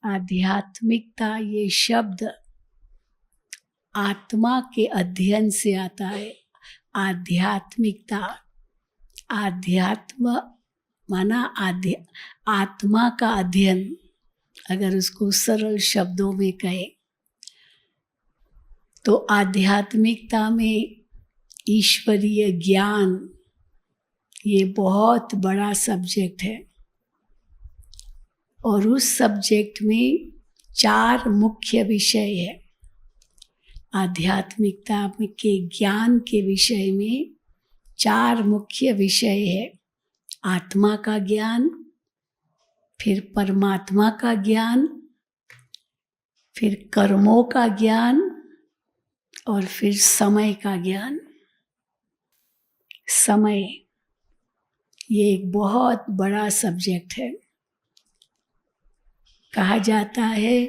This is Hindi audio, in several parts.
आध्यात्मिकता ये शब्द आत्मा के अध्ययन से आता है। आध्यात्मिकता, आध्यात्म माना आत्मा का अध्ययन। अगर उसको सरल शब्दों में कहे तो आध्यात्मिकता में ईश्वरीय ज्ञान ये बहुत बड़ा सब्जेक्ट है और उस सब्जेक्ट में 4 मुख्य विषय है। आध्यात्मिकता के ज्ञान के विषय में 4 मुख्य विषय है। आत्मा का ज्ञान, फिर परमात्मा का ज्ञान, फिर कर्मों का ज्ञान और फिर समय का ज्ञान। समय ये एक बहुत बड़ा सब्जेक्ट है। कहा जाता है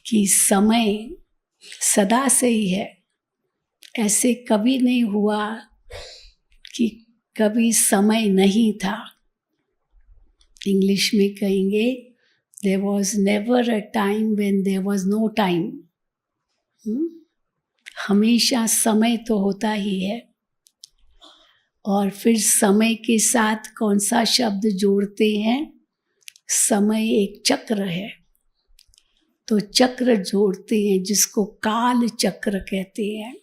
कि समय सदा से ही है। ऐसे कभी नहीं हुआ कि कभी समय नहीं था। इंग्लिश में कहेंगे there was never a time when there was no time। हमेशा समय तो होता ही है। और फिर समय के साथ कौन सा शब्द जोड़ते हैं? समय एक चक्र है, तो चक्र जोड़ते हैं जिसको काल चक्र कहते हैं।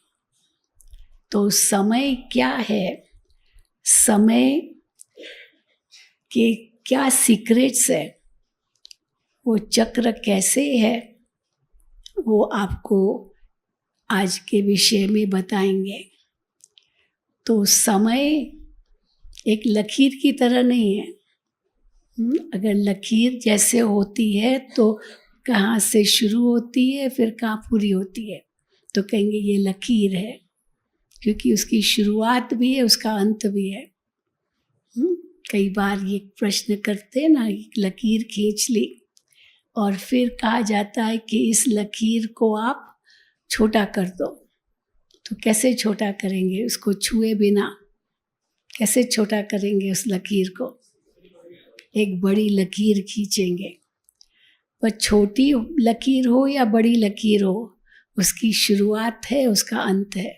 तो समय क्या है? समय के क्या सीक्रेट्स है? वो चक्र कैसे है? वो आपको आज के विषय में बताएंगे। तो समय एक लकीर की तरह नहीं है। अगर लकीर जैसे होती है तो कहाँ से शुरू होती है फिर कहाँ पूरी होती है, तो कहेंगे ये लकीर है, क्योंकि उसकी शुरुआत भी है, उसका अंत भी है। कई बार ये प्रश्न करते हैं ना, लकीर खींच ली और फिर कहा जाता है कि इस लकीर को आप छोटा कर दो। तो कैसे छोटा करेंगे? उसको छुए बिना कैसे छोटा करेंगे उस लकीर को? एक बड़ी लकीर खींचेंगे। पर छोटी लकीर हो या बड़ी लकीर हो, उसकी शुरुआत है, उसका अंत है।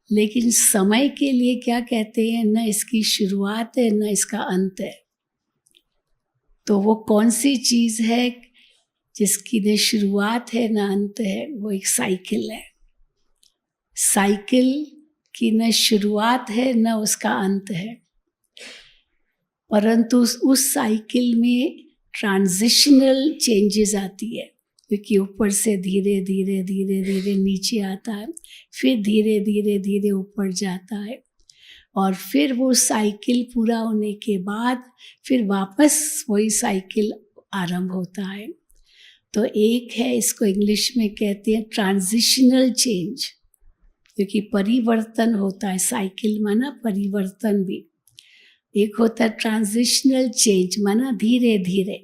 लेकिन समय के लिए क्या कहते हैं? न इसकी शुरुआत है न इसका अंत है। तो वो कौन सी चीज़ है जिसकी न शुरुआत है न अंत है? वो एक साइकिल है। साइकिल की न शुरुआत है न उसका अंत है, परंतु उस साइकिल में ट्रांजिशनल चेंजेस आती है, क्योंकि ऊपर से धीरे धीरे धीरे धीरे नीचे आता है, फिर धीरे धीरे धीरे ऊपर जाता है, और फिर वो साइकिल पूरा होने के बाद फिर वापस वही साइकिल आरंभ होता है। तो एक है, इसको इंग्लिश में कहते हैं ट्रांजिशनल चेंज, क्योंकि परिवर्तन होता है। साइकिल माना परिवर्तन भी। एक होता है ट्रांजिशनल चेंज माना धीरे धीरे,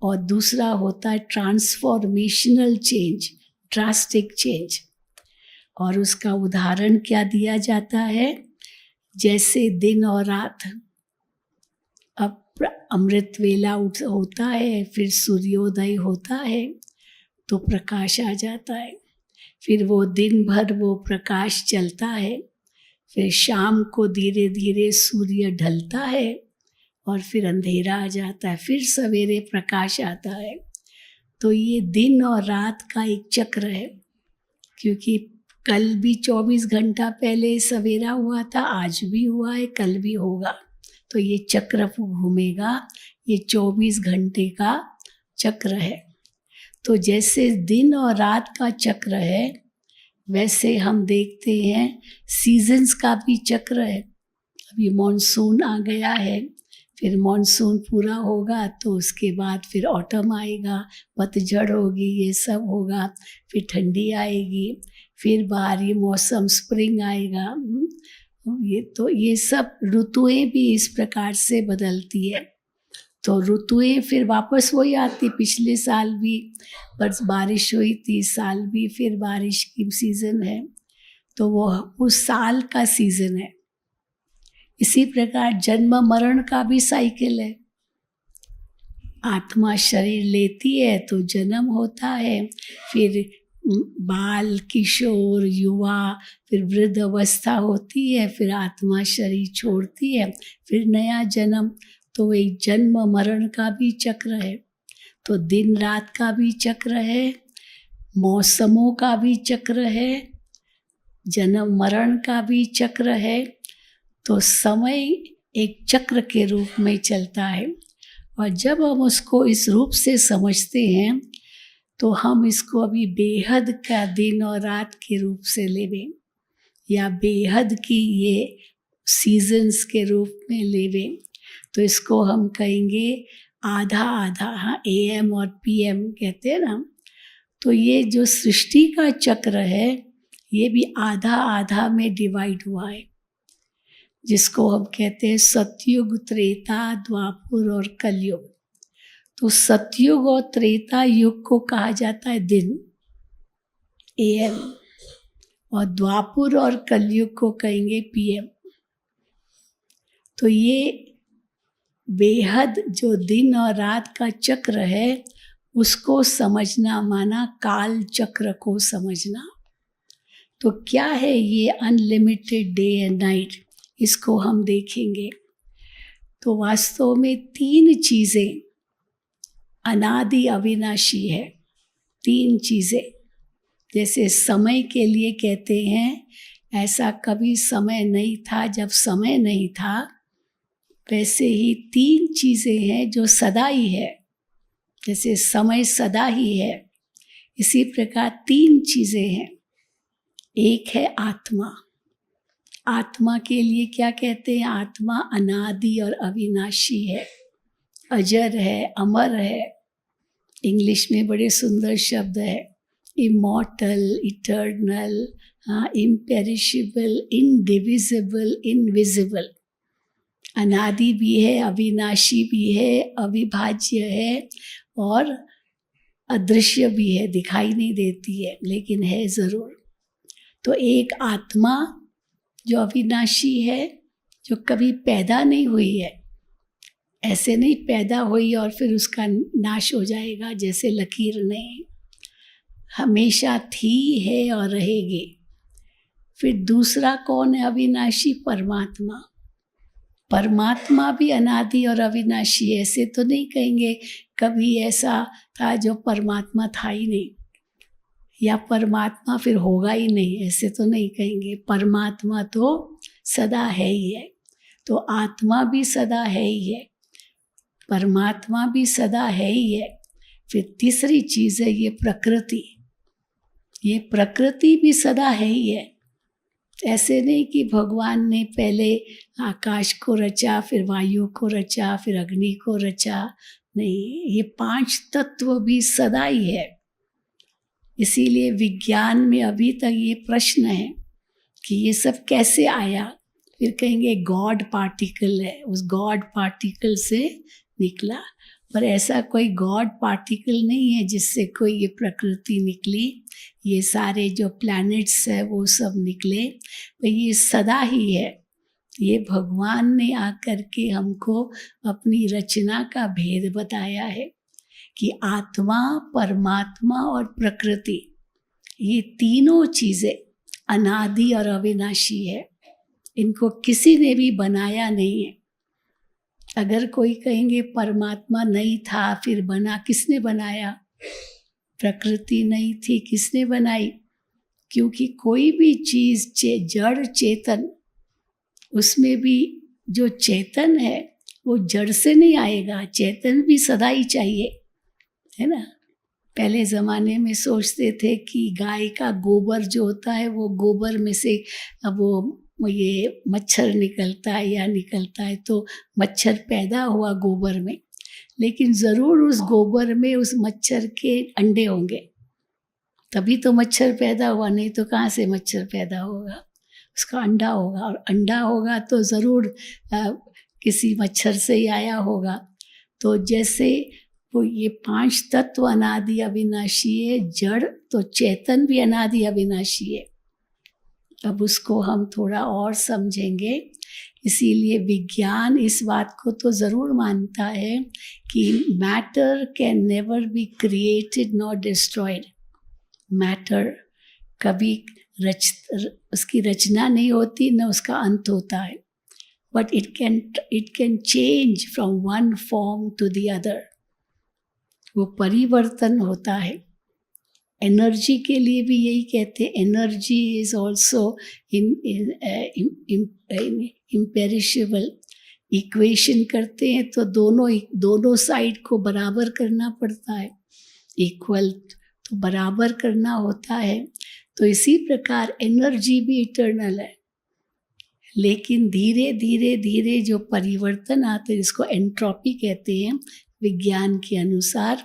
और दूसरा होता है ट्रांसफॉर्मेशनल चेंज, ड्रास्टिक चेंज। और उसका उदाहरण क्या दिया जाता है? जैसे दिन और रात। अब अमृत वेला होता है, फिर सूर्योदय होता है तो प्रकाश आ जाता है, फिर वो दिन भर वो प्रकाश चलता है, फिर शाम को धीरे धीरे सूर्य ढलता है और फिर अंधेरा आ जाता है, फिर सवेरे प्रकाश आता है। तो ये दिन और रात का एक चक्र है, क्योंकि कल भी 24 घंटा पहले सवेरा हुआ था, आज भी हुआ है, कल भी होगा। तो ये चक्र घूमेगा, ये 24 घंटे का चक्र है। तो जैसे दिन और रात का चक्र है, वैसे हम देखते हैं सीजन्स का भी चक्र है। अभी मॉनसून आ गया है, फिर मॉनसून पूरा होगा तो उसके बाद फिर ऑटम आएगा, पतझड़ होगी, ये सब होगा, फिर ठंडी आएगी, फिर बाहरी मौसम स्प्रिंग आएगा। ये सब ऋतुएं भी इस प्रकार से बदलती है। तो ऋतुएं फिर वापस वही आती। पिछले साल भी बस बारिश हुई थी, इस साल भी फिर बारिश की सीज़न है, तो वो उस साल का सीज़न है। इसी प्रकार जन्म मरण का भी साइकिल है। आत्मा शरीर लेती है तो जन्म होता है, फिर बाल, किशोर, युवा, फिर वृद्ध अवस्था होती है, फिर आत्मा शरीर छोड़ती है, फिर नया जन्म। तो एक जन्म मरण का भी चक्र है, तो दिन रात का भी चक्र है, मौसमों का भी चक्र है, जन्म मरण का भी चक्र है। तो समय एक चक्र के रूप में चलता है, और जब हम उसको इस रूप से समझते हैं तो हम इसको अभी बेहद का दिन और रात के रूप से लेवे, या बेहद की ये सीजन्स के रूप में लेवे, तो इसको हम कहेंगे आधा आधा। हाँ, AM और PM कहते हैं ना। तो ये जो सृष्टि का चक्र है ये भी आधा आधा में डिवाइड हुआ है, जिसको हम कहते हैं सतयुग, त्रेता, द्वापर और कलयुग। तो सतयुग और त्रेता युग को कहा जाता है दिन, AM, और द्वापर और कलयुग को कहेंगे PM। तो ये बेहद जो दिन और रात का चक्र है उसको समझना माना काल चक्र को समझना। तो क्या है ये अनलिमिटेड डे एंड नाइट, इसको हम देखेंगे। तो वास्तव में 3 चीज़ें अनादि अविनाशी है। 3 चीज़ें, जैसे समय के लिए कहते हैं ऐसा कभी समय नहीं था जब समय नहीं था, वैसे ही 3 चीज़ें हैं जो सदा ही है। जैसे समय सदा ही है, इसी प्रकार 3 चीज़ें हैं। एक है आत्मा। आत्मा के लिए क्या कहते हैं? आत्मा अनादि और अविनाशी है, अजर है, अमर है। इंग्लिश में बड़े सुंदर शब्द है, इमॉर्टल, इटर्नल, हाँ, इम्पेरिशेबल, इनडिविजिबल, इनविजिबल। अनादि भी है, अविनाशी भी है, अविभाज्य है और अदृश्य भी है, दिखाई नहीं देती है लेकिन है ज़रूर। तो एक आत्मा जो अविनाशी है, जो कभी पैदा नहीं हुई है, ऐसे नहीं पैदा हुई और फिर उसका नाश हो जाएगा जैसे लकीर नहीं, हमेशा थी, है और रहेगी। फिर दूसरा कौन है अविनाशी? परमात्मा। परमात्मा भी अनादि और अविनाशी है। ऐसे तो नहीं कहेंगे कभी ऐसा था जो परमात्मा था ही नहीं, या परमात्मा फिर होगा ही नहीं, ऐसे तो नहीं कहेंगे। परमात्मा तो सदा है ही है। तो आत्मा भी सदा है ही है, परमात्मा भी सदा है ही है। फिर तीसरी चीज़ है ये प्रकृति। ये प्रकृति भी सदा है ही है। ऐसे नहीं कि भगवान ने पहले आकाश को रचा, फिर वायु को रचा, फिर अग्नि को रचा। नहीं, ये 5 तत्व भी सदा ही है। इसीलिए विज्ञान में अभी तक ये प्रश्न है कि ये सब कैसे आया। फिर कहेंगे गॉड पार्टिकल है, उस गॉड पार्टिकल से निकला। पर ऐसा कोई गॉड पार्टिकल नहीं है जिससे कोई ये प्रकृति निकली, ये सारे जो प्लैनेट्स है वो सब निकले। तो ये सदा ही है। ये भगवान ने आकर के हमको अपनी रचना का भेद बताया है कि आत्मा, परमात्मा और प्रकृति, ये तीनों चीज़ें अनादि और अविनाशी है। इनको किसी ने भी बनाया नहीं है। अगर कोई कहेंगे परमात्मा नहीं था फिर बना, किसने बनाया? प्रकृति नहीं थी, किसने बनाई? क्योंकि कोई भी चीज़ जड़ चेतन, उसमें भी जो चेतन है वो जड़ से नहीं आएगा, चेतन भी सदा ही चाहिए, है ना। पहले ज़माने में सोचते थे कि गाय का गोबर जो होता है वो गोबर में से अब वो ये मच्छर निकलता है या निकलता है, तो मच्छर पैदा हुआ गोबर में, लेकिन ज़रूर उस गोबर में उस मच्छर के अंडे होंगे, तभी तो मच्छर पैदा हुआ, नहीं तो कहाँ से मच्छर पैदा होगा? उसका अंडा होगा, और अंडा होगा तो ज़रूर किसी मच्छर से ही आया होगा। तो जैसे वो ये 5 तत्व अनादि अविनाशी है, जड़ तो चेतन भी अनादि अविनाशी है। अब उसको हम थोड़ा और समझेंगे। इसीलिए विज्ञान इस बात को तो ज़रूर मानता है कि matter can never be created not destroyed. Matter कभी उसकी रचना नहीं होती, न उसका अंत होता है, but it can change from one form to the other. वो परिवर्तन होता है। एनर्जी के लिए भी यही कहते हैं, energy is also imperishable. Equation करते हैं तो दोनों साइड को बराबर करना पड़ता है, इक्वल तो बराबर करना होता है। तो इसी प्रकार एनर्जी भी इटर्नल है, लेकिन धीरे धीरे धीरे जो परिवर्तन आते हैं, जिसको एंट्रोपी कहते हैं विज्ञान के अनुसार,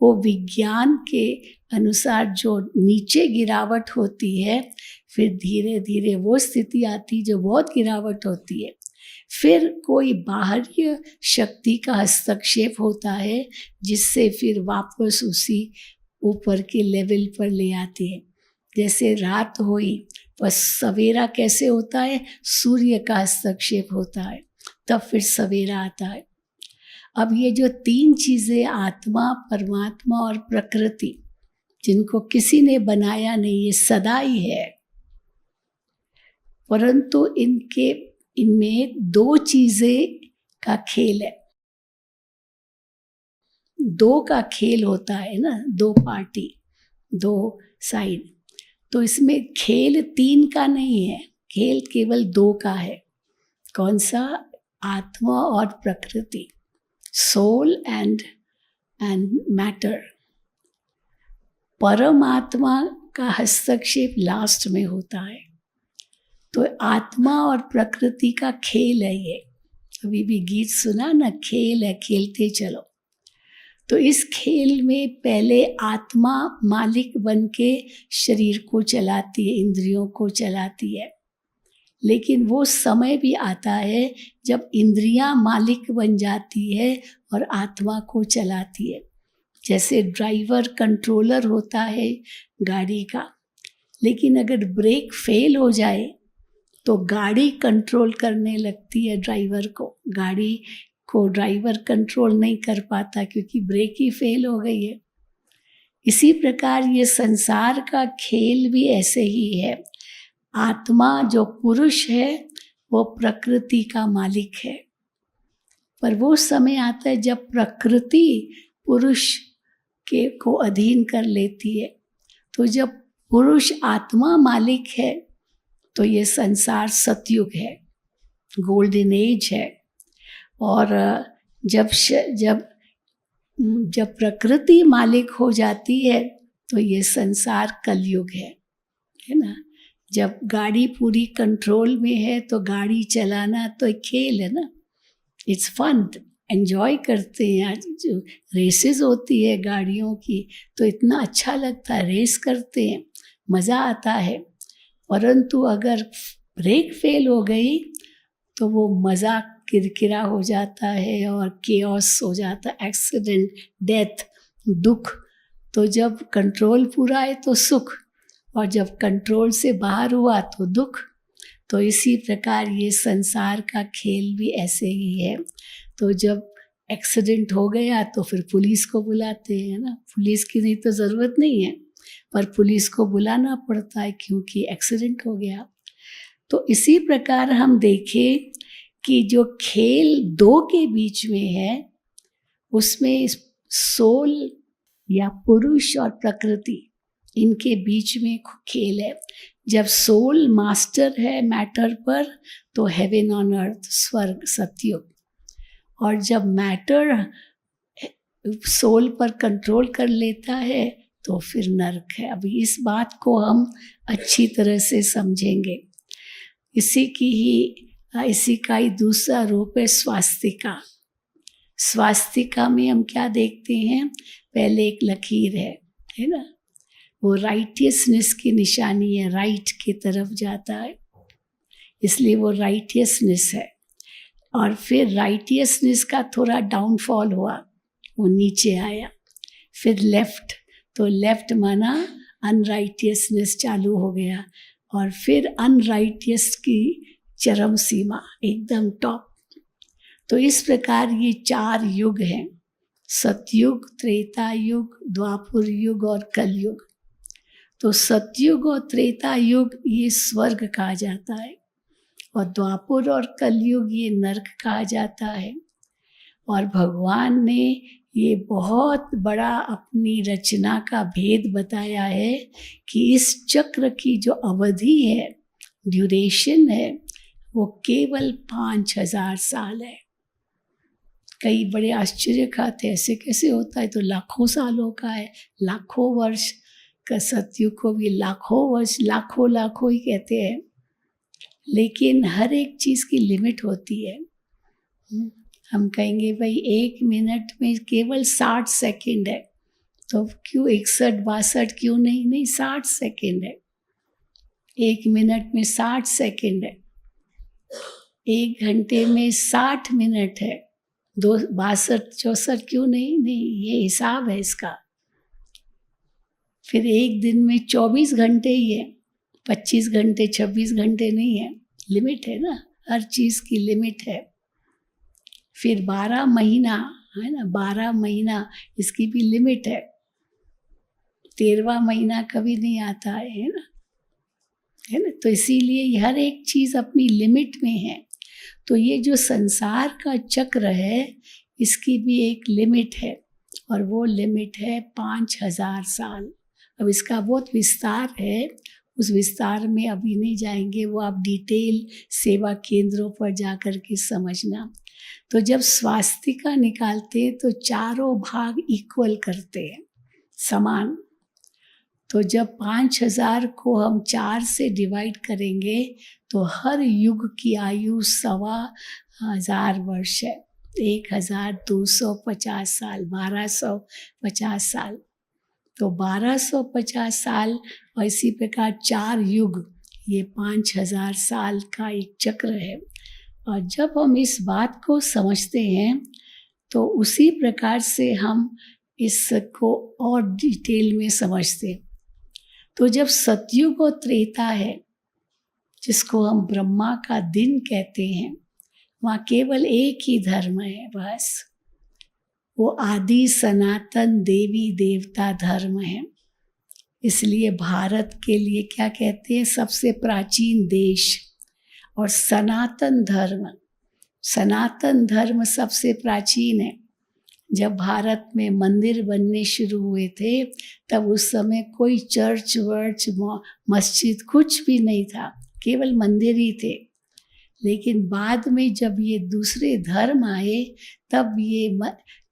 वो विज्ञान के अनुसार जो नीचे गिरावट होती है, फिर धीरे धीरे वो स्थिति आती जो बहुत गिरावट होती है। फिर कोई बाहरी शक्ति का हस्तक्षेप होता है, जिससे फिर वापस उसी ऊपर के लेवल पर ले आती है। जैसे रात हुई, बस सवेरा कैसे होता है? सूर्य का हस्तक्षेप होता है, तब फिर सवेरा आता है। अब ये जो तीन चीज़ें, आत्मा, परमात्मा और प्रकृति, जिनको किसी ने बनाया नहीं, ये सदा ही है, परंतु इनमें दो चीज़ें का खेल है। दो का खेल होता है ना, दो पार्टी, दो साइड। तो इसमें खेल तीन का नहीं है, खेल केवल दो का है। कौन सा? आत्मा और प्रकृति, सोल एंड मैटर। परमात्मा का हस्तक्षेप लास्ट में होता है। तो आत्मा और प्रकृति का खेल है ये। अभी भी गीत सुना ना, खेल है खेलते चलो। तो इस खेल में पहले आत्मा मालिक बन के शरीर को चलाती है, इंद्रियों को चलाती है, लेकिन वो समय भी आता है जब इंद्रियां मालिक बन जाती है और आत्मा को चलाती है। जैसे ड्राइवर कंट्रोलर होता है गाड़ी का, लेकिन अगर ब्रेक फेल हो जाए तो गाड़ी कंट्रोल करने लगती है ड्राइवर को। गाड़ी को ड्राइवर कंट्रोल नहीं कर पाता क्योंकि ब्रेक ही फेल हो गई है। इसी प्रकार ये संसार का खेल भी ऐसे ही है। आत्मा जो पुरुष है वो प्रकृति का मालिक है, पर वो समय आता है जब प्रकृति पुरुष को अधीन कर लेती है। तो जब पुरुष आत्मा मालिक है तो ये संसार सतयुग है, गोल्डन एज है। और जब प्रकृति मालिक हो जाती है तो ये संसार कलयुग है ना। जब गाड़ी पूरी कंट्रोल में है तो गाड़ी चलाना तो एक खेल है ना, इट्स फन, एंजॉय करते हैं। आज जो रेसेस होती है गाड़ियों की तो इतना अच्छा लगता है, रेस करते हैं, मज़ा आता है। परंतु अगर ब्रेक फेल हो गई तो वो मज़ा किरकिरा हो जाता है और केओस हो जाता है, एक्सीडेंट, डेथ, दुख। तो जब कंट्रोल पूरा है तो सुख, और जब कंट्रोल से बाहर हुआ तो दुख। तो इसी प्रकार ये संसार का खेल भी ऐसे ही है। तो जब एक्सीडेंट हो गया तो फिर पुलिस को बुलाते हैं ना। पुलिस की नहीं तो ज़रूरत नहीं है, पर पुलिस को बुलाना पड़ता है क्योंकि एक्सीडेंट हो गया। तो इसी प्रकार हम देखें कि जो खेल दो के बीच में है, उसमें सोल या पुरुष और प्रकृति, इनके बीच में खेल है। जब सोल मास्टर है मैटर पर तो हेवन ऑन अर्थ, स्वर्ग, सतयुग। और जब मैटर सोल पर कंट्रोल कर लेता है तो फिर नरक है। अभी इस बात को हम अच्छी तरह से समझेंगे। इसी का ही दूसरा रूप है स्वास्तिका। स्वास्तिका में हम क्या देखते हैं? पहले एक लकीर है ना, वो राइटियसनेस की निशानी है, राइट की तरफ जाता है, इसलिए वो राइटियसनेस है। और फिर राइटियसनेस का थोड़ा डाउनफॉल हुआ, वो नीचे आया। फिर लेफ्ट, तो लेफ्ट माना अनराइटियसनेस चालू हो गया, और फिर अनराइटियस की चरम सीमा, एकदम टॉप। तो इस प्रकार ये 4 युग हैं, सतयुग, त्रेता युग, द्वापर युग और कलयुग। तो सतयुग और त्रेता युग ये स्वर्ग कहा जाता है, और द्वापर और कलयुग ये नरक कहा जाता है। और भगवान ने ये बहुत बड़ा अपनी रचना का भेद बताया है कि इस चक्र की जो अवधि है, ड्यूरेशन है, वो केवल 5000 साल है। कई बड़े आश्चर्य खाते, ऐसे कैसे होता है, तो लाखों सालों का है, लाखों वर्ष का। सतयुग को भी लाखों वर्ष, लाखों ही कहते हैं, लेकिन हर एक चीज़ की लिमिट होती है। हम कहेंगे भाई 1 मिनट में केवल 60 सेकंड है, तो क्यों 61-62 क्यों नहीं 60 सेकंड है। 1 मिनट में 60 सेकंड है, 1 घंटे में 60 मिनट है, 62-64 क्यों नहीं, ये हिसाब है इसका। फिर एक दिन में 24 घंटे ही है, 25 घंटे 26 घंटे नहीं है, लिमिट है ना, हर चीज़ की लिमिट है। फिर 12 महीना है ना, 12 महीना इसकी भी लिमिट है। 13वां महीना कभी नहीं आता है ना, तो इसीलिए हर एक चीज़ अपनी लिमिट में है। तो ये जो संसार का चक्र है, इसकी भी एक लिमिट है, और वो लिमिट है 5000 साल। अब इसका बहुत विस्तार है, उस विस्तार में अभी नहीं जाएंगे, वो आप डिटेल सेवा केंद्रों पर जा कर के समझना। तो जब स्वास्तिका निकालते हैं तो चारों भाग इक्वल करते हैं, समान। तो जब 5000 को हम 4 से डिवाइड करेंगे तो हर युग की आयु 1500 वर्ष है, 1250 साल, 1250 साल। तो 1250 साल, और इसी प्रकार 4 युग, ये 5000 साल का एक चक्र है। और जब हम इस बात को समझते हैं तो उसी प्रकार से हम इसको और डिटेल में समझते। तो जब सतयुग और त्रेता है, जिसको हम ब्रह्मा का दिन कहते हैं, वहाँ केवल एक ही धर्म है बस, वो आदि सनातन देवी देवता धर्म है। इसलिए भारत के लिए क्या कहते हैं, सबसे प्राचीन देश। और सनातन धर्म सबसे प्राचीन है। जब भारत में मंदिर बनने शुरू हुए थे, तब उस समय कोई चर्च वर्च मस्जिद कुछ भी नहीं था, केवल मंदिर ही थे। लेकिन बाद में जब ये दूसरे धर्म आए, तब ये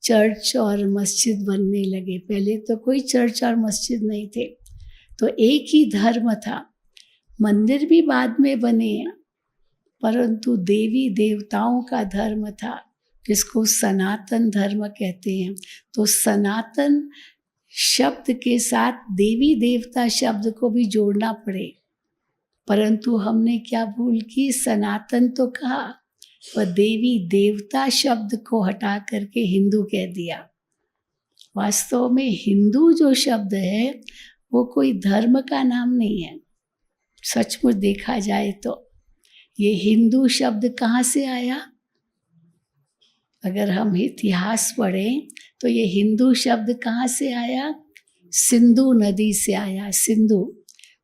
चर्च और मस्जिद बनने लगे। पहले तो कोई चर्च और मस्जिद नहीं थे, तो एक ही धर्म था। मंदिर भी बाद में बने, परंतु देवी देवताओं का धर्म था, जिसको सनातन धर्म कहते हैं। तो सनातन शब्द के साथ देवी देवता शब्द को भी जोड़ना पड़े, परंतु हमने क्या भूल की, सनातन तो कहा पर देवी देवता शब्द को हटा करके हिंदू कह दिया। वास्तव में हिंदू जो शब्द है वो कोई धर्म का नाम नहीं है। सचमुच देखा जाए तो ये हिंदू शब्द कहाँ से आया? अगर हम इतिहास पढ़ें तो ये हिंदू शब्द कहाँ से आया? सिंधु नदी से आया। सिंधु,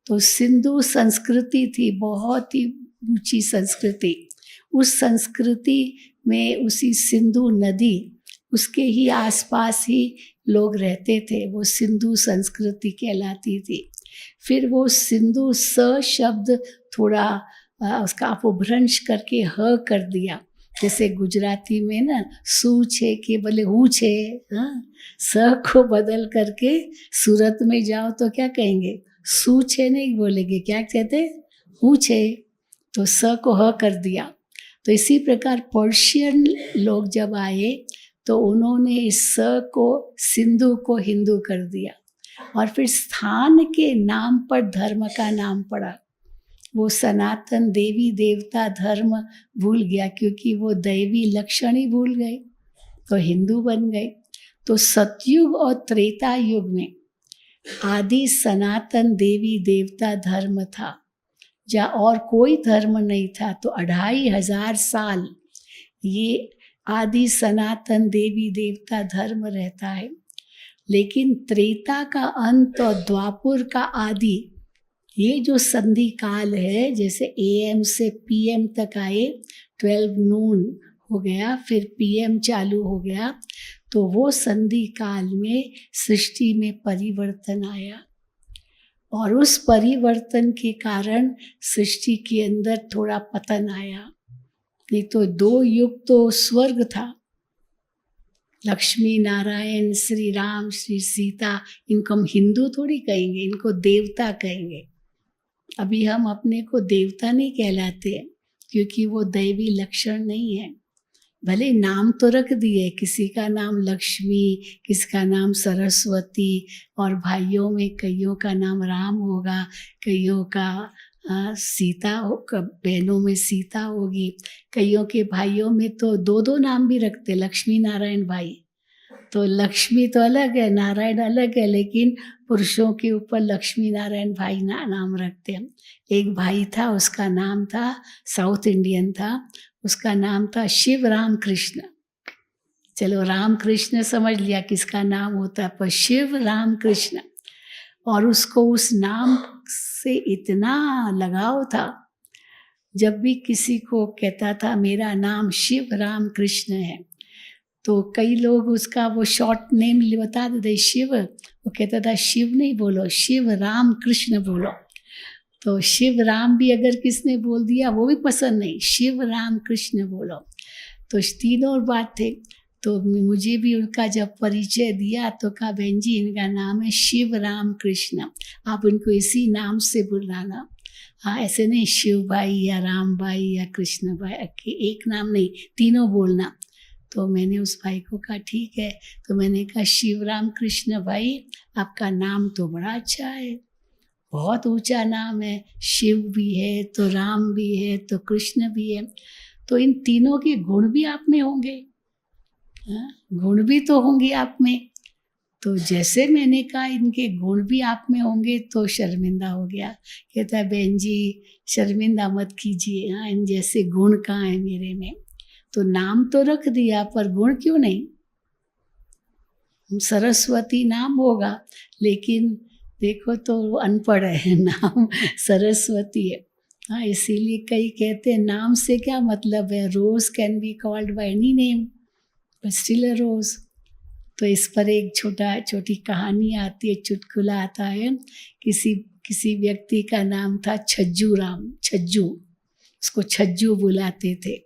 तो सिंधु संस्कृति थी, बहुत ही ऊंची संस्कृति। उस संस्कृति में उसी सिंधु नदी, उसके ही आसपास ही लोग रहते थे, वो सिंधु संस्कृति कहलाती थी। फिर वो सिंधु स शब्द थोड़ा उसका अपभ्रंश करके ह कर दिया। जैसे गुजराती में ना सू छे के बोले हूँ छे, हाँ, स को बदल करके सूरत में जाओ तो क्या कहेंगे? सू छे नहीं बोलेंगे, क्या कहते? हूँ छे, तो स को ह कर दिया। तो इसी प्रकार पर्शियन लोग जब आए तो उन्होंने इस स को, सिंधु को हिंदू कर दिया, और फिर स्थान के नाम पर धर्म का नाम पड़ा। वो सनातन देवी देवता धर्म भूल गया, क्योंकि वो दैवी लक्षण ही भूल गए, तो हिंदू बन गए। तो सतयुग और त्रेता युग में आदि सनातन देवी देवता धर्म था, जहाँ और कोई धर्म नहीं था, तो 2500 साल ये आदि सनातन देवी देवता धर्म रहता है। लेकिन त्रेता का अंत और द्वापुर का आदि, ये जो संधि काल है, जैसे AM से PM तक आए, 12 नून हो गया, फिर PM चालू हो गया, तो वो संधि काल में सृष्टि में परिवर्तन आया। और उस परिवर्तन के कारण सृष्टि के अंदर थोड़ा पतन आया। नहीं तो 2 युग तो स्वर्ग था। लक्ष्मी नारायण, श्री राम, श्री सीता, इनको हम हिंदू थोड़ी कहेंगे, इनको देवता कहेंगे। अभी हम अपने को देवता नहीं कहलाते हैं, क्योंकि वो दैवी लक्षण नहीं है। भले नाम तो रख दिए, किसी का नाम लक्ष्मी, किसका नाम सरस्वती, और भाइयों में कईयों का नाम राम होगा, कईयों का सीता हो, बहनों में सीता होगी, कईयों के भाइयों में तो 2-2 नाम भी रखते, लक्ष्मी नारायण भाई। तो लक्ष्मी तो अलग है, नारायण अलग है, लेकिन पुरुषों के ऊपर लक्ष्मी नारायण भाई नाम रखते हैं। एक भाई था, उसका नाम था, साउथ इंडियन था, उसका नाम था शिव राम कृष्ण। चलो राम कृष्ण समझ लिया किसका नाम होता है, पर शिव राम कृष्ण। और उसको उस नाम से इतना लगाव था, जब भी किसी को कहता था मेरा नाम शिव राम कृष्ण है, तो कई लोग उसका वो शॉर्ट नेम बता देते शिव, वो कहता था शिव नहीं बोलो, शिव राम कृष्ण बोलो। तो शिव राम भी अगर किसने बोल दिया वो भी पसंद नहीं, शिव राम कृष्ण बोलो। तो तीनों बात थे। तो मुझे भी उनका जब परिचय दिया तो कहा बहन जी इनका नाम है शिव राम कृष्ण, आप उनको इसी नाम से बुलाना। हाँ, ऐसे नहीं शिव भाई या राम भाई या कृष्ण भाई, एक नाम नहीं, तीनों बोलना। तो मैंने उस भाई को कहा ठीक है। तो मैंने कहा शिव राम कृष्ण भाई, आपका नाम तो बड़ा अच्छा है, बहुत ऊंचा नाम है, शिव भी है तो राम भी है तो कृष्ण भी है, तो इन तीनों के गुण भी आप में होंगे, गुण भी तो होंगे आप में। तो जैसे मैंने कहा इनके गुण भी आप में होंगे, तो शर्मिंदा हो गया। कहता है बहन जी शर्मिंदा मत कीजिए, हाँ इन जैसे गुण कहाँ है मेरे में। तो नाम तो रख दिया, पर गुण क्यों नहीं। सरस्वती नाम होगा, लेकिन देखो तो अनपढ़ है, नाम सरस्वती है। हाँ, इसीलिए कई कहते हैं नाम से क्या मतलब है, rose can be called by any name but still a rose. तो इस पर एक छोटी कहानी आती है, चुटकुला आता है। किसी व्यक्ति का नाम था छज्जू राम, छज्जू, उसको छज्जू बुलाते थे।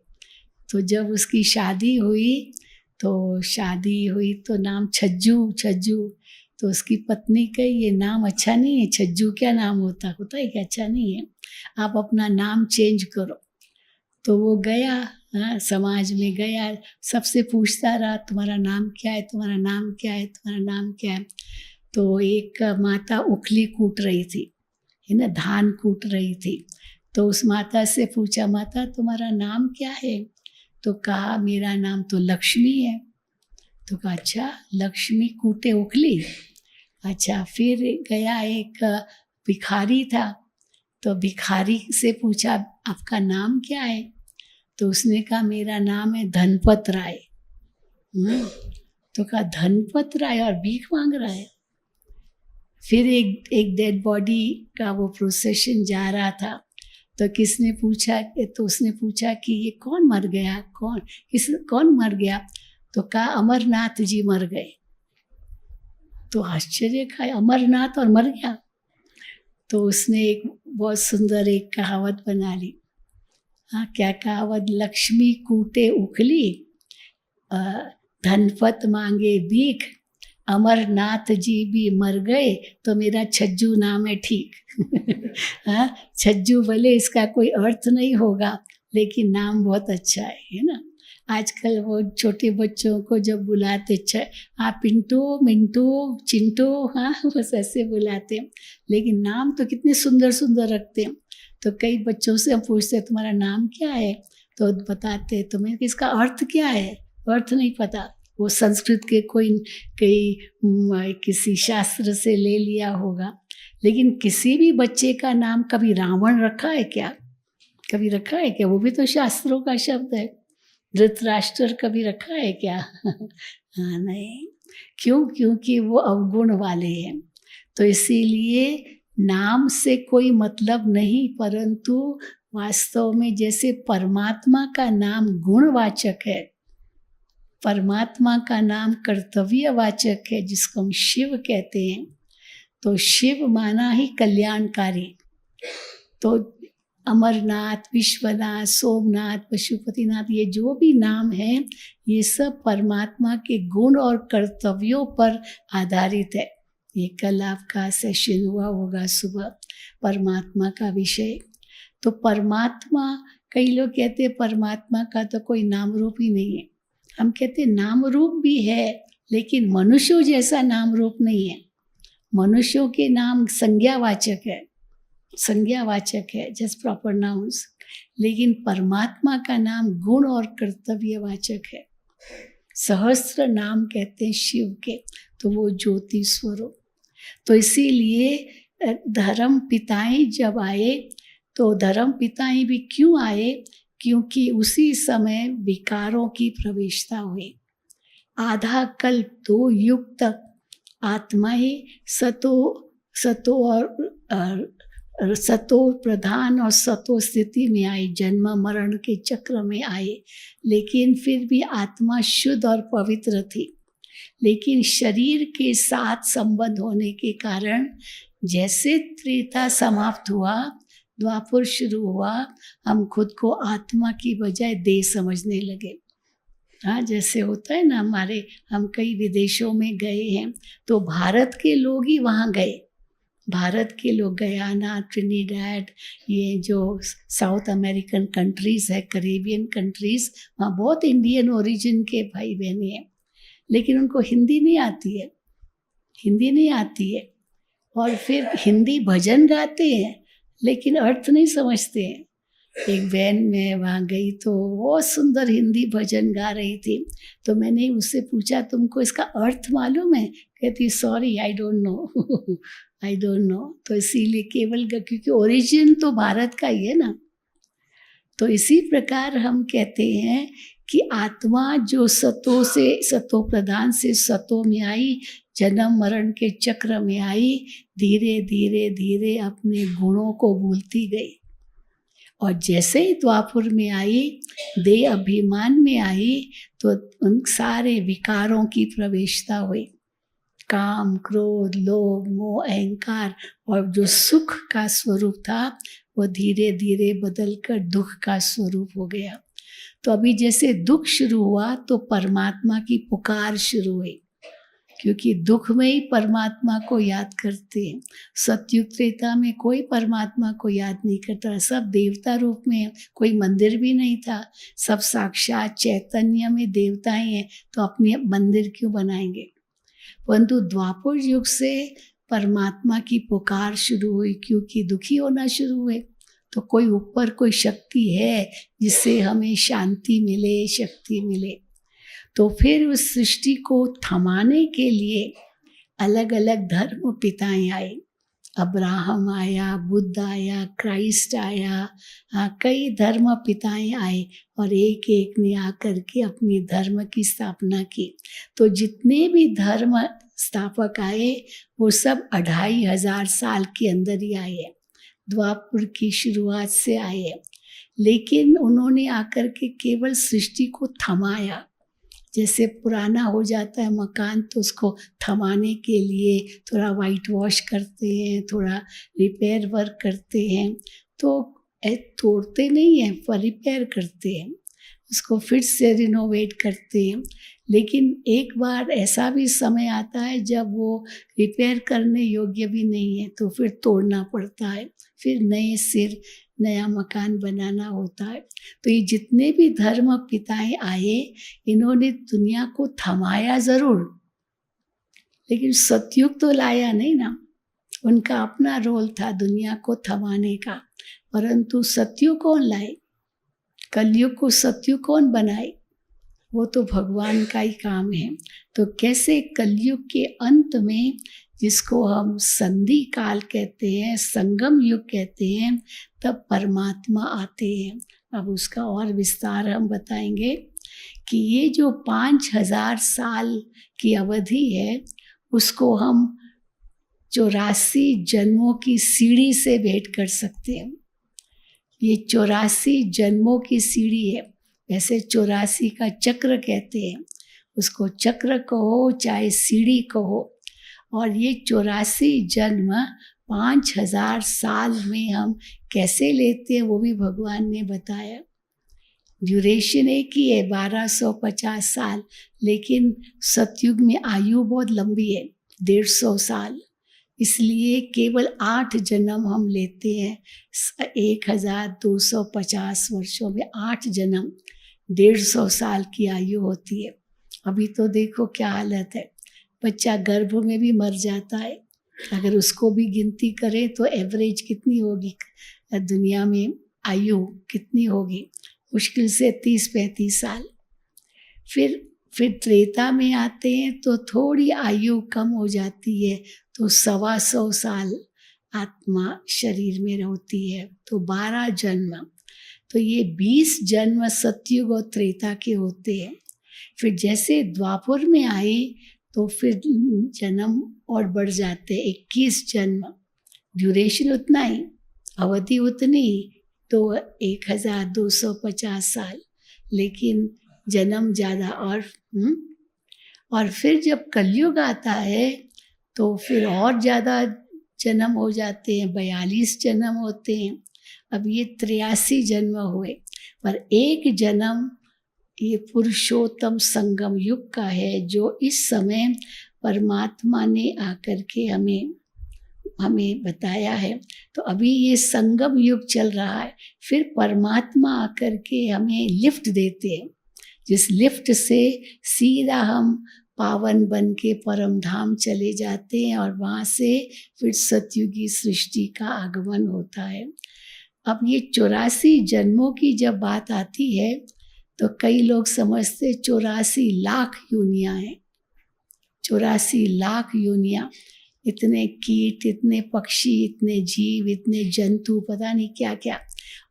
तो जब उसकी शादी हुई तो नाम छज्जू। तो उसकी पत्नी कही ये नाम अच्छा नहीं है, छज्जू क्या नाम होता है कि अच्छा नहीं है, आप अपना नाम चेंज करो। तो वो गया, समाज में गया, सबसे पूछता रहा तुम्हारा नाम क्या है, तुम्हारा नाम क्या है, तुम्हारा नाम क्या है। तो एक माता उखली कूट रही थी, है ना, धान कूट रही थी। तो उस माता से पूछा माता तुम्हारा नाम क्या है। तो कहा मेरा नाम तो लक्ष्मी है। तो कहा अच्छा लक्ष्मी कूटे उखली, अच्छा। फिर गया एक भिखारी था, तो भिखारी से पूछा आपका नाम क्या है। तो उसने कहा मेरा नाम है धनपत राय। तो कहा धनपत राय और भीख मांग रहा है। फिर एक डेड बॉडी का वो प्रोसेशन जा रहा था, तो उसने पूछा कि ये कौन मर गया, कौन मर गया। तो कहा अमरनाथ जी मर गए। तो आश्चर्य खाया, अमरनाथ और मर गया। तो उसने एक बहुत सुंदर एक कहावत बना ली। हाँ, क्या कहावत, लक्ष्मी कूटे उखली, धनपत मांगे भीख, अमरनाथ जी भी मर गए तो मेरा छज्जू नाम है ठीक। हाँ, छज्जू भले इसका कोई अर्थ नहीं होगा, लेकिन नाम बहुत अच्छा है ना। आजकल वो छोटे बच्चों को जब बुलाते पिंटू मिंटू चिंटू, हाँ बस ऐसे बुलाते हैं, लेकिन नाम तो कितने सुंदर सुंदर रखते हैं। तो कई बच्चों से हम पूछते तुम्हारा नाम क्या है, तो बताते तुम्हें इसका अर्थ क्या है, अर्थ नहीं पता, वो संस्कृत के कोई किसी शास्त्र से ले लिया होगा। लेकिन किसी भी बच्चे का नाम कभी रावण रखा है क्या? कभी रखा है क्या? वो भी तो शास्त्रों का शब्द है। धृतराष्ट्र कभी रखा है क्या? हाँ, नहीं। क्यों? क्योंकि वो अवगुण वाले हैं। तो इसीलिए नाम से कोई मतलब नहीं, परंतु वास्तव में जैसे परमात्मा का नाम गुणवाचक है, परमात्मा का नाम कर्तव्यवाचक है, जिसको हम शिव कहते हैं। तो शिव माना ही कल्याणकारी। तो अमरनाथ, विश्वनाथ, सोमनाथ, पशुपतिनाथ, ये जो भी नाम हैं, ये सब परमात्मा के गुण और कर्तव्यों पर आधारित है। ये कल आपका सेशन हुआ होगा सुबह, परमात्मा का विषय। तो परमात्मा, कई लोग कहते हैं परमात्मा का तो कोई नाम रूप ही नहीं है। हम कहते हैं नाम रूप भी है, लेकिन मनुष्यों जैसा नाम रूप नहीं है। मनुष्यों के नाम संज्ञावाचक है, संज्ञावाचक है, जस्ट प्रॉपर नाउन्स। लेकिन परमात्मा का नाम गुण और कर्तव्यवाचक है। सहस्त्र नाम कहते हैं शिव के, तो वो ज्योति स्वरूप। तो इसीलिए धर्म पिताएं जब आए, तो धर्म पिताएं भी क्यों आए? क्योंकि उसी समय विकारों की प्रवेशता हुई। आधा कल्प, 2 युग तक आत्माएं सतो और सतो प्रधान और सतो स्थिति में आई, जन्म मरण के चक्र में आए। लेकिन फिर भी आत्मा शुद्ध और पवित्र थी। लेकिन शरीर के साथ संबंध होने के कारण जैसे त्रेता समाप्त हुआ, द्वापर शुरू हुआ, हम खुद को आत्मा की बजाय देह समझने लगे। हाँ, जैसे होता है ना, हम कई विदेशों में गए हैं, तो भारत के लोग ही वहाँ गए। भारत के लोग, गयाना, ट्रिनिडैड, ये जो साउथ अमेरिकन कंट्रीज़ है, करेबियन कंट्रीज़, वहाँ बहुत इंडियन ओरिजिन के भाई बहनें हैं, लेकिन उनको हिंदी नहीं आती है, हिंदी नहीं आती है। और फिर हिंदी भजन गाते हैं, लेकिन अर्थ नहीं समझते हैं। एक बहन मैं वहाँ गई तो बहुत सुंदर हिंदी भजन गा रही थी, तो मैंने उससे पूछा तुमको इसका अर्थ मालूम है? कहती sorry I don't know, I don't know. तो इसीलिए केवल क्योंकि ओरिजिन तो भारत का ही है ना। तो इसी प्रकार हम कहते हैं कि आत्मा जो सतो प्रधान से सतो में आई, जन्म मरण के चक्र में आई, धीरे धीरे धीरे अपने गुणों को भूलती गई। और जैसे ही द्वापर में आई, देह अभिमान में आई, तो उन सारे विकारों की प्रवेशता हुई। काम, क्रोध, लोभ, मोह, अहंकार, और जो सुख का स्वरूप था वो धीरे धीरे बदलकर दुख का स्वरूप हो गया। तो अभी जैसे दुख शुरू हुआ तो परमात्मा की पुकार शुरू हुई, क्योंकि दुख में ही परमात्मा को याद करते हैं। सतयुग त्रेता में कोई परमात्मा को याद नहीं करता, सब देवता रूप में है, कोई मंदिर भी नहीं था, सब साक्षात चैतन्य में देवताएं हैं, तो अपने मंदिर क्यों बनाएंगे। परंतु द्वापर युग से परमात्मा की पुकार शुरू हुई, क्योंकि दुखी होना शुरू हुए। तो कोई ऊपर कोई शक्ति है जिससे हमें शांति मिले, शक्ति मिले। तो फिर उस सृष्टि को थमाने के लिए अलग अलग धर्म पिताएं आए। अब्राहम आया, बुद्ध आया, क्राइस्ट आया, कई धर्म पिताएं आए, और एक एक ने आकर के अपने धर्म की स्थापना की। तो जितने भी धर्म स्थापक आए वो सब 2500 साल के अंदर ही आए हैं, द्वापर की शुरुआत से आए हैं। लेकिन उन्होंने आकर के केवल सृष्टि को थमाया। जैसे पुराना हो जाता है मकान, तो उसको थमाने के लिए थोड़ा वाइट वॉश करते हैं, थोड़ा रिपेयर वर्क करते हैं, तो तोड़ते नहीं हैं पर रिपेयर करते हैं, उसको फिर से रिनोवेट करते हैं। लेकिन एक बार ऐसा भी समय आता है जब वो रिपेयर करने योग्य भी नहीं है, तो फिर तोड़ना पड़ता है, फिर नए सिर नया मकान बनाना होता है। तो ये जितने भी धर्म पिताएं आए, इन्होंने दुनिया को थमाया ज़रूर, लेकिन सतयुग तो लाया नहीं ना। उनका अपना रोल था दुनिया को थमाने का, परंतु सतयुग कौन लाए? कलयुग को सतयुग कौन बनाए? वो तो भगवान का ही काम है। तो कैसे कलयुग के अंत में, जिसको हम संधि काल कहते हैं, संगम युग कहते हैं, तब परमात्मा आते हैं। अब उसका और विस्तार हम बताएंगे कि ये जो 5000 साल की अवधि है, उसको हम 84 जन्मों की सीढ़ी से भेंट कर सकते हैं। ये 84 जन्मों की सीढ़ी है। वैसे 84 का चक्र कहते हैं, उसको चक्र कहो चाहे सीढ़ी कहो। और ये 84 जन्म 5000 साल में हम कैसे लेते हैं, वो भी भगवान ने बताया। ड्यूरेशन एक ही है, 1250 साल, लेकिन सतयुग में आयु बहुत लंबी है, 150 साल। इसलिए केवल 8 जन्म हम लेते हैं। 1250 वर्षों में 8 जन्म, 150 साल की आयु होती है। अभी तो देखो क्या हालत है, बच्चा गर्भ में भी मर जाता है। अगर उसको भी गिनती करें तो एवरेज कितनी होगी दुनिया में, आयु कितनी होगी? मुश्किल से 30-35 साल। फिर त्रेता में आते हैं तो थोड़ी आयु कम हो जाती है, तो 125 साल आत्मा शरीर में होती है, तो 12 जन्म। तो ये 20 जन्म सतयुग और त्रेता के होते हैं। फिर जैसे द्वापर में आए तो फिर जन्म और बढ़ जाते हैं, 21 जन्म। ड्यूरेशन उतना ही, अवधि उतनी ही, तो 1250 साल, लेकिन जन्म ज़्यादा। और फिर जब कलयुग आता है तो फिर और ज़्यादा जन्म हो जाते हैं, 42 जन्म होते हैं। अब ये 83 जन्म हुए, पर एक जन्म ये पुरुषोत्तम संगम युग का है, जो इस समय परमात्मा ने आकर के हमें बताया है। तो अभी ये संगम युग चल रहा है। फिर परमात्मा आकर के हमें लिफ्ट देते हैं, जिस लिफ्ट से सीधा हम पावन बन के परम धाम चले जाते हैं, और वहाँ से फिर सतयुगी सृष्टि का आगमन होता है। अब ये 84 जन्मों की जब बात आती है तो कई लोग समझते 84 लाख योनियाँ हैं। 84 लाख योनियाँ, इतने कीट, इतने पक्षी, इतने जीव, इतने जंतु, पता नहीं क्या क्या।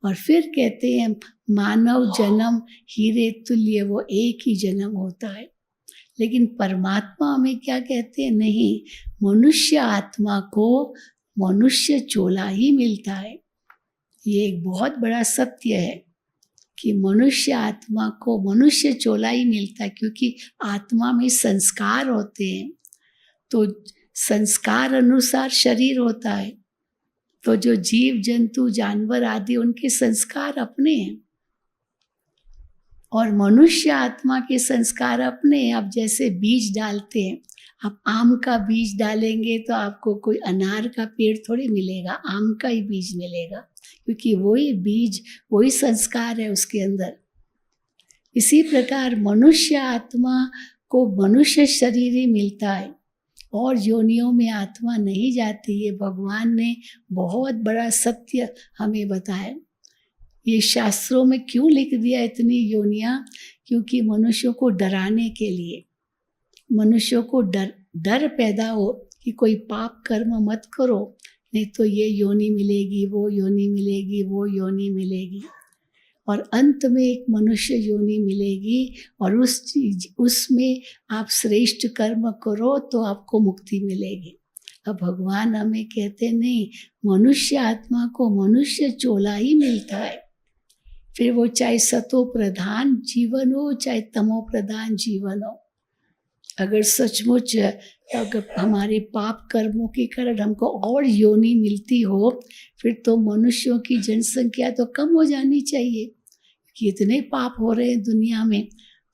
और फिर कहते हैं मानव जन्म हीरे तुल्य, वो एक ही जन्म होता है। लेकिन परमात्मा हमें क्या कहते हैं? नहीं, मनुष्य आत्मा को मनुष्य चोला ही मिलता है। ये एक बहुत बड़ा सत्य है कि मनुष्य आत्मा को मनुष्य चोला ही मिलता है, क्योंकि आत्मा में संस्कार होते हैं, तो संस्कार अनुसार शरीर होता है। तो जो जीव जंतु जानवर आदि, उनके संस्कार अपने हैं, और मनुष्य आत्मा के संस्कार अपने हैं। अब जैसे बीज डालते हैं, आप आम का बीज डालेंगे तो आपको कोई अनार का पेड़ थोड़ी मिलेगा, आम का ही बीज मिलेगा, क्योंकि वही बीज, वही संस्कार है उसके अंदर। इसी प्रकार मनुष्य आत्मा को मनुष्य शरीर ही मिलता है, और योनियों में आत्मा नहीं जाती है। भगवान ने बहुत बड़ा सत्य हमें बताया। ये शास्त्रों में क्यों लिख दिया इतनी योनियाँ? क्योंकि मनुष्यों को डराने के लिए, मनुष्यों को डर पैदा हो कि कोई पाप कर्म मत करो, नहीं तो ये योनि मिलेगी, वो योनि मिलेगी, वो योनि मिलेगी, और अंत में एक मनुष्य योनि मिलेगी, और उसमें आप श्रेष्ठ कर्म करो तो आपको मुक्ति मिलेगी। अब भगवान हमें कहते नहीं, मनुष्य आत्मा को मनुष्य चोला ही मिलता है। फिर वो चाहे सतो प्रधान जीवन हो, चाहे तमो प्रधान जीवन हो। अगर सचमुच अगर हमारे पाप कर्मों के कारण हमको और योनि मिलती हो, फिर तो मनुष्यों की जनसंख्या तो कम हो जानी चाहिए, कि इतने पाप हो रहे हैं दुनिया में,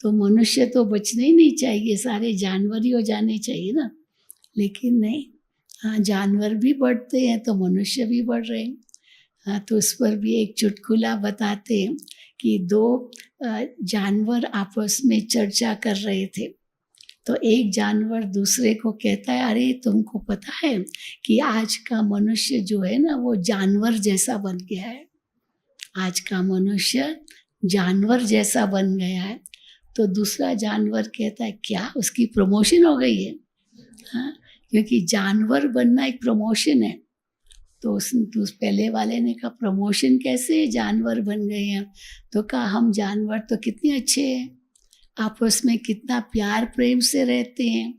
तो मनुष्य तो बचने ही नहीं चाहिए, सारे जानवर ही हो जाने चाहिए ना। लेकिन नहीं, हाँ, जानवर भी बढ़ते हैं तो मनुष्य भी बढ़ रहे हैं। हाँ, तो उस पर भी एक चुटकुला बताते हैं कि 2 जानवर आपस में चर्चा कर रहे थे। तो एक जानवर दूसरे को कहता है, अरे तुमको पता है कि आज का मनुष्य जो है ना, वो जानवर जैसा बन गया है। आज का मनुष्य जानवर जैसा बन गया है। तो दूसरा जानवर कहता है क्या उसकी प्रमोशन हो गई है? हाँ, क्योंकि जानवर बनना एक प्रमोशन है। तो उस पहले वाले ने कहा प्रमोशन कैसे, जानवर बन गए हैं? तो कहा हम जानवर तो कितने अच्छे हैं, आपस में कितना प्यार प्रेम से रहते हैं।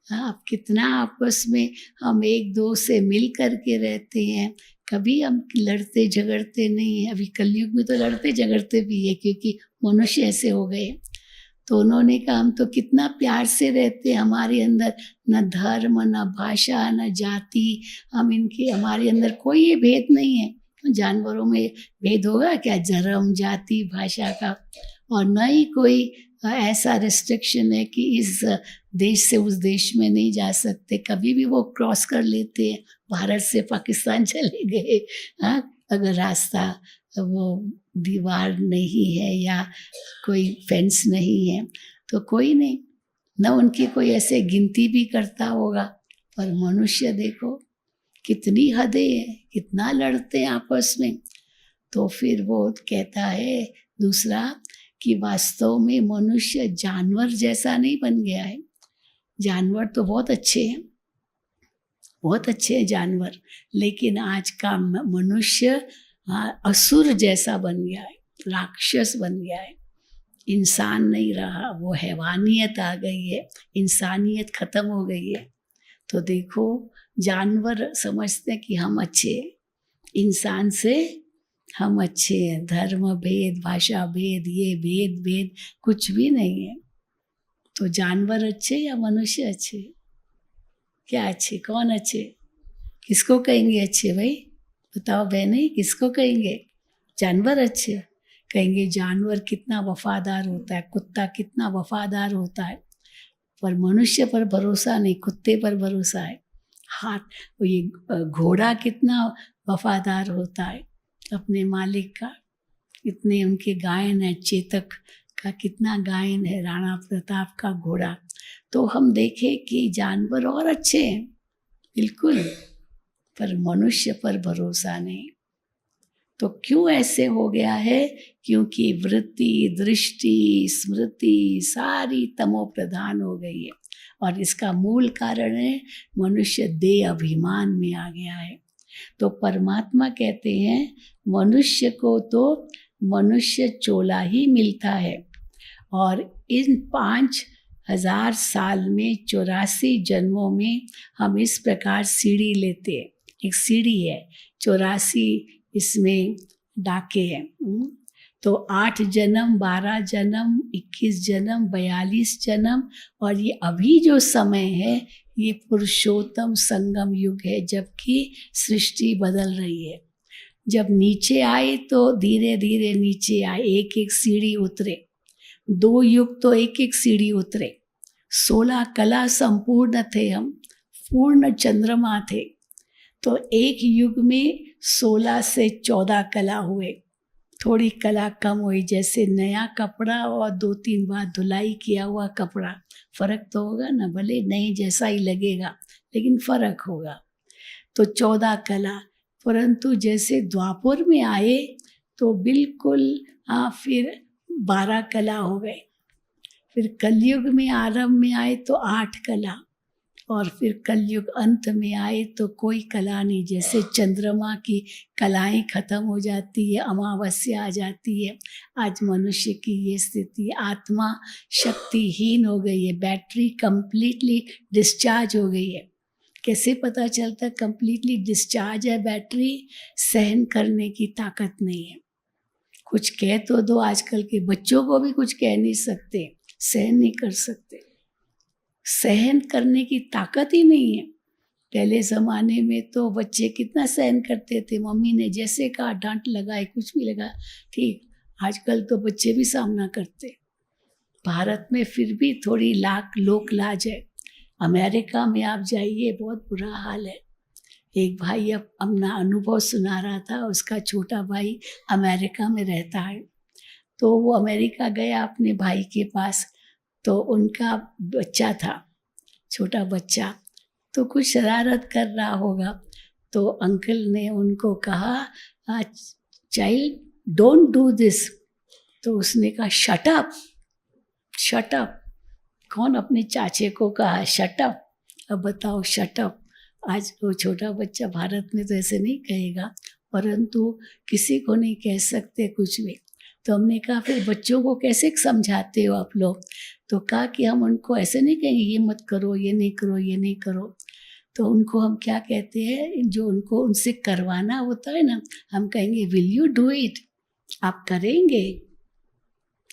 हाँ, आप कितना आपस में हम एक दो से मिल करके रहते हैं, कभी हम लड़ते झगड़ते नहीं हैं। अभी कलयुग में तो लड़ते झगड़ते भी है क्योंकि मनुष्य ऐसे हो गए। तो उन्होंने कहा हम तो कितना प्यार से रहते हैं, हमारे अंदर न धर्म न भाषा न जाति, हमारे अंदर कोई ये भेद नहीं है। जानवरों में भेद होगा क्या, धर्म जाति भाषा का? और न ही कोई ऐसा रिस्ट्रिक्शन है कि इस देश से उस देश में नहीं जा सकते, कभी भी वो क्रॉस कर लेते हैं। भारत से पाकिस्तान चले गए, हाँ, अगर रास्ता वो दीवार नहीं है या कोई फेंस नहीं है तो कोई नहीं, न उनकी कोई ऐसे गिनती भी करता होगा। पर मनुष्य देखो कितनी हदें हैं, कितना लड़ते हैं आपस में। तो फिर वो कहता है दूसरा कि वास्तव में मनुष्य जानवर जैसा नहीं बन गया है। जानवर तो बहुत अच्छे हैं, बहुत अच्छे हैं जानवर, लेकिन आज का मनुष्य असुर जैसा बन गया है, राक्षस बन गया है, इंसान नहीं रहा, वो हैवानियत आ गई है, इंसानियत खत्म हो गई है। तो देखो जानवर समझते हैं कि हम अच्छे हैं, इंसान से हम अच्छे हैं, धर्म भेद भाषा भेद ये भेद कुछ भी नहीं है। तो जानवर अच्छे या मनुष्य अच्छे? क्या अच्छे, कौन अच्छे, किसको कहेंगे अच्छे भाई बताओ बहने, किसको कहेंगे? जानवर अच्छे कहेंगे। जानवर कितना वफादार होता है, कुत्ता कितना वफादार होता है, पर मनुष्य पर भरोसा नहीं, कुत्ते पर भरोसा है। हाथ ये घोड़ा कितना वफादार होता है अपने मालिक का, इतने उनके गायन है, चेतक का कितना गायन है, राणा प्रताप का घोड़ा। तो हम देखें कि जानवर और अच्छे हैं बिल्कुल, पर मनुष्य पर भरोसा नहीं। तो क्यों ऐसे हो गया है? क्योंकि वृत्ति दृष्टि स्मृति सारी तमो प्रधान हो गई है, और इसका मूल कारण है मनुष्य देह अभिमान में आ गया है। तो परमात्मा कहते हैं मनुष्य को तो मनुष्य चोला ही मिलता है, और इन 5000 साल में 84 जन्मों में हम इस प्रकार सीढ़ी लेते हैं। एक सीढ़ी है, 84 इसमें डाके हैं। तो 8 जन्म 12 जन्म 21 जन्म 42 जन्म, और ये अभी जो समय है ये पुरुषोत्तम संगम युग है, जबकि सृष्टि बदल रही है। जब नीचे आए तो धीरे धीरे नीचे आए, एक एक सीढ़ी उतरे। 2 युग तो एक एक सीढ़ी उतरे। 16 कला संपूर्ण थे हम, पूर्ण चंद्रमा थे। तो एक युग में 16 से 14 कला हुए, थोड़ी कला कम हुई, जैसे नया कपड़ा और 2-3 बार धुलाई किया हुआ कपड़ा, फर्क तो होगा ना, भले नहीं जैसा ही लगेगा लेकिन फर्क होगा। तो 14 कला, परंतु जैसे द्वापर में आए तो बिल्कुल फिर 12 कला हो गए। फिर कलयुग में आरंभ में आए तो 8 कला, और फिर कलयुग अंत में आए तो कोई कला नहीं, जैसे चंद्रमा की कलाएं खत्म हो जाती है, अमावस्या आ जाती है। आज मनुष्य की ये स्थिति, आत्मा शक्तिहीन हो गई है, बैटरी कंप्लीटली डिस्चार्ज हो गई है। कैसे पता चलता कंप्लीटली डिस्चार्ज है बैटरी? सहन करने की ताकत नहीं है। कुछ कह तो दो, आजकल के बच्चों को भी कुछ कह नहीं सकते, सहन नहीं कर सकते, सहन करने की ताकत ही नहीं है। पहले ज़माने में तो बच्चे कितना सहन करते थे, मम्मी ने जैसे कहा, डांट लगाए कुछ भी लगा ठीक। आजकल तो बच्चे भी सामना करते। भारत में फिर भी थोड़ी लोक लाज है, अमेरिका में आप जाइए बहुत बुरा हाल है। एक भाई अब अपना अनुभव सुना रहा था, उसका छोटा भाई अमेरिका में रहता है, तो वो अमेरिका गया अपने भाई के पास, तो उनका बच्चा था, छोटा बच्चा, तो कुछ शरारत कर रहा होगा, तो अंकल ने उनको कहा चाइल्ड डोंट डू दिस, तो उसने कहा शट अप, शट अप। कौन अपने चाचे को कहा शट अप? अब बताओ शट अप। आज वो छोटा बच्चा भारत में तो ऐसे नहीं कहेगा, परंतु किसी को नहीं कह सकते कुछ भी। तो हमने कहा फिर बच्चों को कैसे समझाते हो आप लोग? तो कहा कि हम उनको ऐसे नहीं कहेंगे ये मत करो, ये नहीं करो, ये नहीं करो। तो उनको हम क्या कहते हैं, जो उनको उनसे करवाना होता है ना, हम कहेंगे विल यू डू इट? आप करेंगे?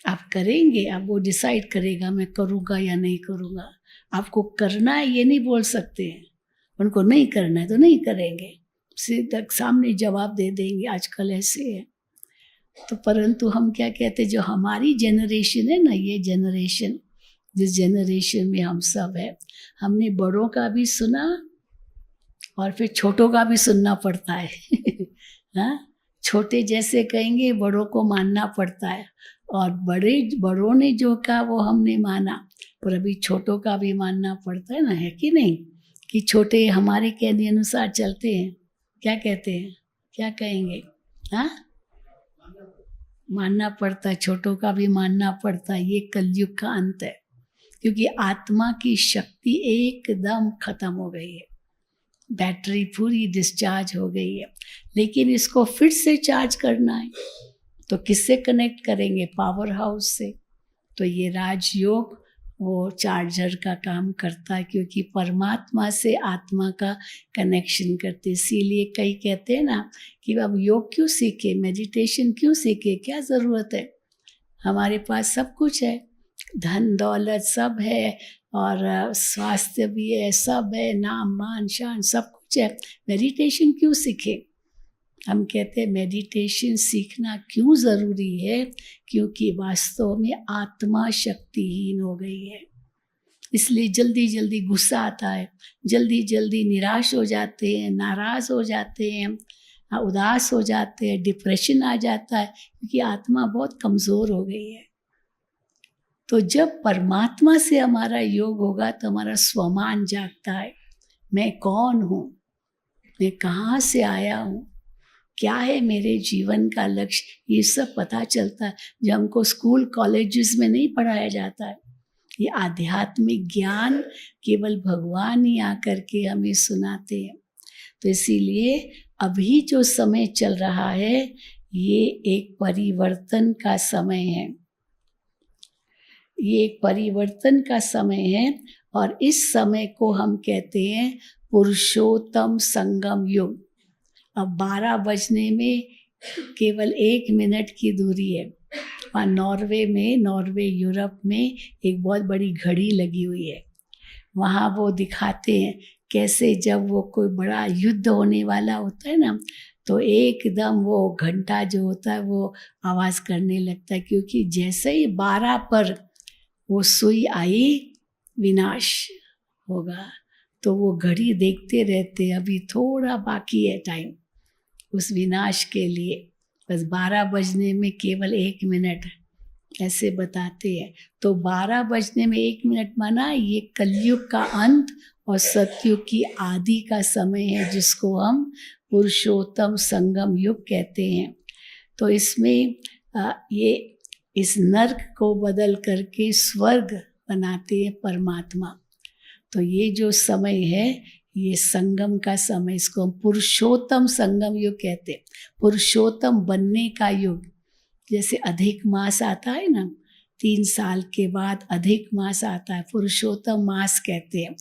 आप करेंगे? अब वो डिसाइड करेगा मैं करूँगा या नहीं करूँगा। आपको करना है ये नहीं बोल सकते हैं, उनको नहीं करना है तो नहीं करेंगे, सीधा सामने जवाब दे देंगे। आजकल ऐसे है। तो परंतु हम क्या कहते हैं, जो हमारी जनरेशन है ना, ये जनरेशन, जिस जनरेशन में हम सब है, हमने बड़ों का भी सुना और फिर छोटों का भी सुनना पड़ता है। हाँ, छोटे जैसे कहेंगे बड़ों को मानना पड़ता है, और बड़ों ने जो कहा वो हमने माना, पर अभी छोटों का भी मानना पड़ता है ना, है कि नहीं? कि छोटे हमारे कहने अनुसार चलते हैं। क्या कहते हैं, क्या कहेंगे? हाँ, मानना पड़ता है, छोटों का भी मानना पड़ता है। ये कलयुग का अंत है, क्योंकि आत्मा की शक्ति एकदम खत्म हो गई है, बैटरी पूरी डिस्चार्ज हो गई है। लेकिन इसको फिर से चार्ज करना है तो किससे कनेक्ट करेंगे? पावर हाउस से। तो ये राजयोग वो चार्जर का काम करता है, क्योंकि परमात्मा से आत्मा का कनेक्शन करते। इसीलिए कई कहते हैं ना कि अब योग क्यों सीखे, मेडिटेशन क्यों सीखे, क्या ज़रूरत है? हमारे पास सब कुछ है, धन दौलत सब है, और स्वास्थ्य भी है, सब है, नाम मान शान सब कुछ है, मेडिटेशन क्यों सीखे? हम कहते हैं मेडिटेशन सीखना क्यों ज़रूरी है? क्योंकि वास्तव में आत्मा शक्तिहीन हो गई है, इसलिए जल्दी जल्दी गुस्सा आता है, जल्दी जल्दी निराश हो जाते हैं, नाराज़ हो जाते हैं, उदास हो जाते हैं, डिप्रेशन आ जाता है, क्योंकि आत्मा बहुत कमज़ोर हो गई है। तो जब परमात्मा से हमारा योग होगा तो हमारा स्वमान जागता है। मैं कौन हूँ, मैं कहाँ से आया हूँ, क्या है मेरे जीवन का लक्ष्य, ये सब पता चलता है, जो हमको स्कूल कॉलेजेस में नहीं पढ़ाया जाता है। ये आध्यात्मिक ज्ञान केवल भगवान ही आकर के हमें सुनाते हैं। तो इसीलिए अभी जो समय चल रहा है ये एक परिवर्तन का समय है, ये एक परिवर्तन का समय है, और इस समय को हम कहते हैं पुरुषोत्तम संगम युग। अब 12 बजने में केवल 1 मिनट की दूरी है। वहाँ नॉर्वे यूरोप में एक बहुत बड़ी घड़ी लगी हुई है। वहाँ वो दिखाते हैं कैसे जब वो कोई बड़ा युद्ध होने वाला होता है ना, तो एकदम वो घंटा जो होता है वो आवाज़ करने लगता है, क्योंकि जैसे ही 12 पर वो सुई आई विनाश होगा। तो वो घड़ी देखते रहते, अभी थोड़ा बाकी है टाइम उस विनाश के लिए, बस 12 बजने में केवल 1 मिनट ऐसे बताते हैं। तो 12 बजने में 1 मिनट माना ये कलयुग का अंत और सतयुग की आदि का समय है, जिसको हम पुरुषोत्तम संगम युग कहते हैं। तो इसमें ये इस नर्क को बदल करके स्वर्ग बनाते हैं परमात्मा। तो ये जो समय है ये संगम का समय, इसको हम पुरुषोत्तम संगम युग कहते हैं। पुरुषोत्तम बनने का युग, जैसे अधिक मास आता है ना, 3 साल के बाद अधिक मास आता है, पुरुषोत्तम मास कहते हैं।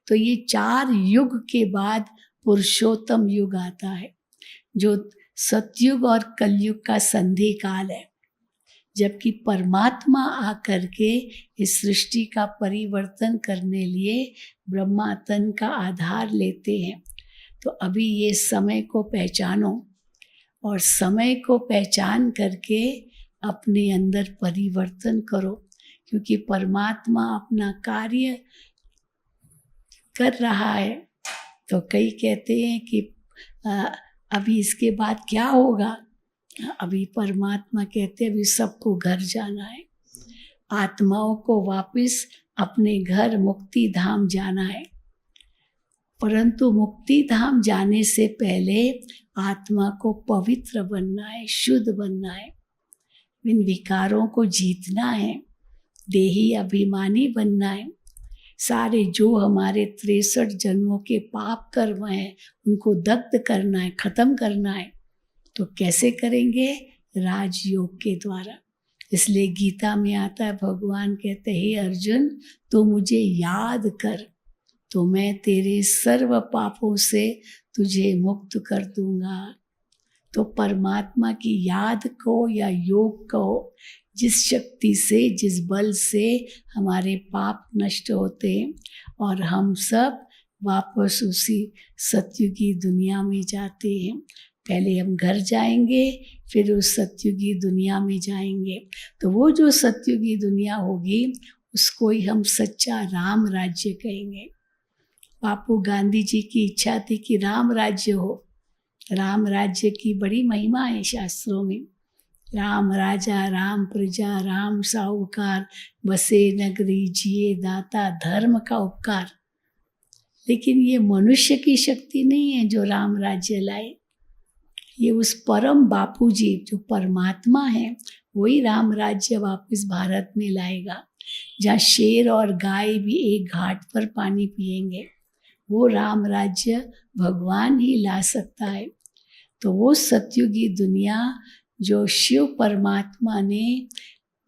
तो ये 4 युग के बाद पुरुषोत्तम युग आता है, जो सतयुग और कलयुग का संधि काल है, जबकि परमात्मा आकर के इस सृष्टि का परिवर्तन करने लिए ब्रह्मा तन का आधार लेते हैं। तो अभी ये समय को पहचानो, और समय को पहचान करके अपने अंदर परिवर्तन करो, क्योंकि परमात्मा अपना कार्य कर रहा है। तो कई कहते हैं कि अभी इसके बाद क्या होगा? अभी परमात्मा कहते हैं अभी सबको घर जाना है, आत्माओं को वापस अपने घर मुक्ति धाम जाना है। परंतु मुक्ति धाम जाने से पहले आत्मा को पवित्र बनना है, शुद्ध बनना है, इन विकारों को जीतना है। देही अभिमानी बनना है। सारे जो हमारे 63 जन्मों के पाप कर्म हैं उनको दग्ध करना है, खत्म करना है। तो कैसे करेंगे? राजयोग के द्वारा। इसलिए गीता में आता है, भगवान कहते हैं, हे अर्जुन तू मुझे याद कर तो मैं तेरे सर्व पापों से तुझे मुक्त कर दूंगा। तो परमात्मा की याद को या योग को, जिस शक्ति से, जिस बल से हमारे पाप नष्ट होते हैं और हम सब वापस उसी सत्युगी दुनिया में जाते हैं। पहले हम घर जाएंगे, फिर उस सत्युगी दुनिया में जाएंगे। तो वो जो सत्युगी दुनिया होगी उसको ही हम सच्चा राम राज्य कहेंगे। बापू गांधी जी की इच्छा थी कि राम राज्य हो। राम राज्य की बड़ी महिमा है शास्त्रों में। राम राजा, राम प्रजा, राम साहूकार, बसे नगरी, जिए दाता, धर्म का उपकार। लेकिन ये मनुष्य की शक्ति नहीं है जो राम राज्य लाए। ये उस परम बापू जी जो परमात्मा है वही राम राज्य वापस भारत में लाएगा, जहाँ शेर और गाय भी एक घाट पर पानी पिएंगे। वो राम राज्य भगवान ही ला सकता है। तो वो सत्युगी दुनिया जो शिव परमात्मा ने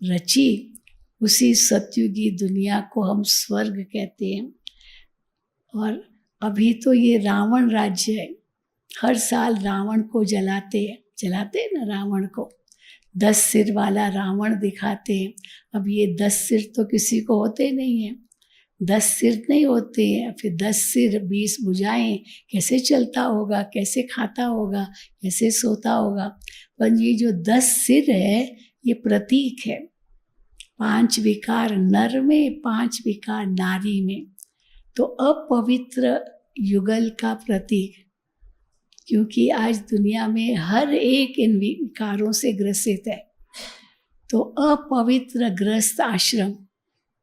रची, उसी सत्युगी दुनिया को हम स्वर्ग कहते हैं। और अभी तो ये रावण राज्य है। हर साल रावण को जलाते हैं ना, रावण को 10 सिर वाला रावण दिखाते हैं। अब ये 10 सिर तो किसी को होते नहीं हैं। 10 सिर नहीं होते हैं, फिर 10 सिर 20 भुजाएं, कैसे चलता होगा, कैसे खाता होगा, कैसे सोता होगा। पर ये जो 10 सिर है ये प्रतीक है। 5 विकार नर में, 5 विकार नारी में। तो अपवित्र युगल का प्रतीक, क्योंकि आज दुनिया में हर एक इन विकारों से ग्रसित है। तो अपवित्र ग्रस्त आश्रम,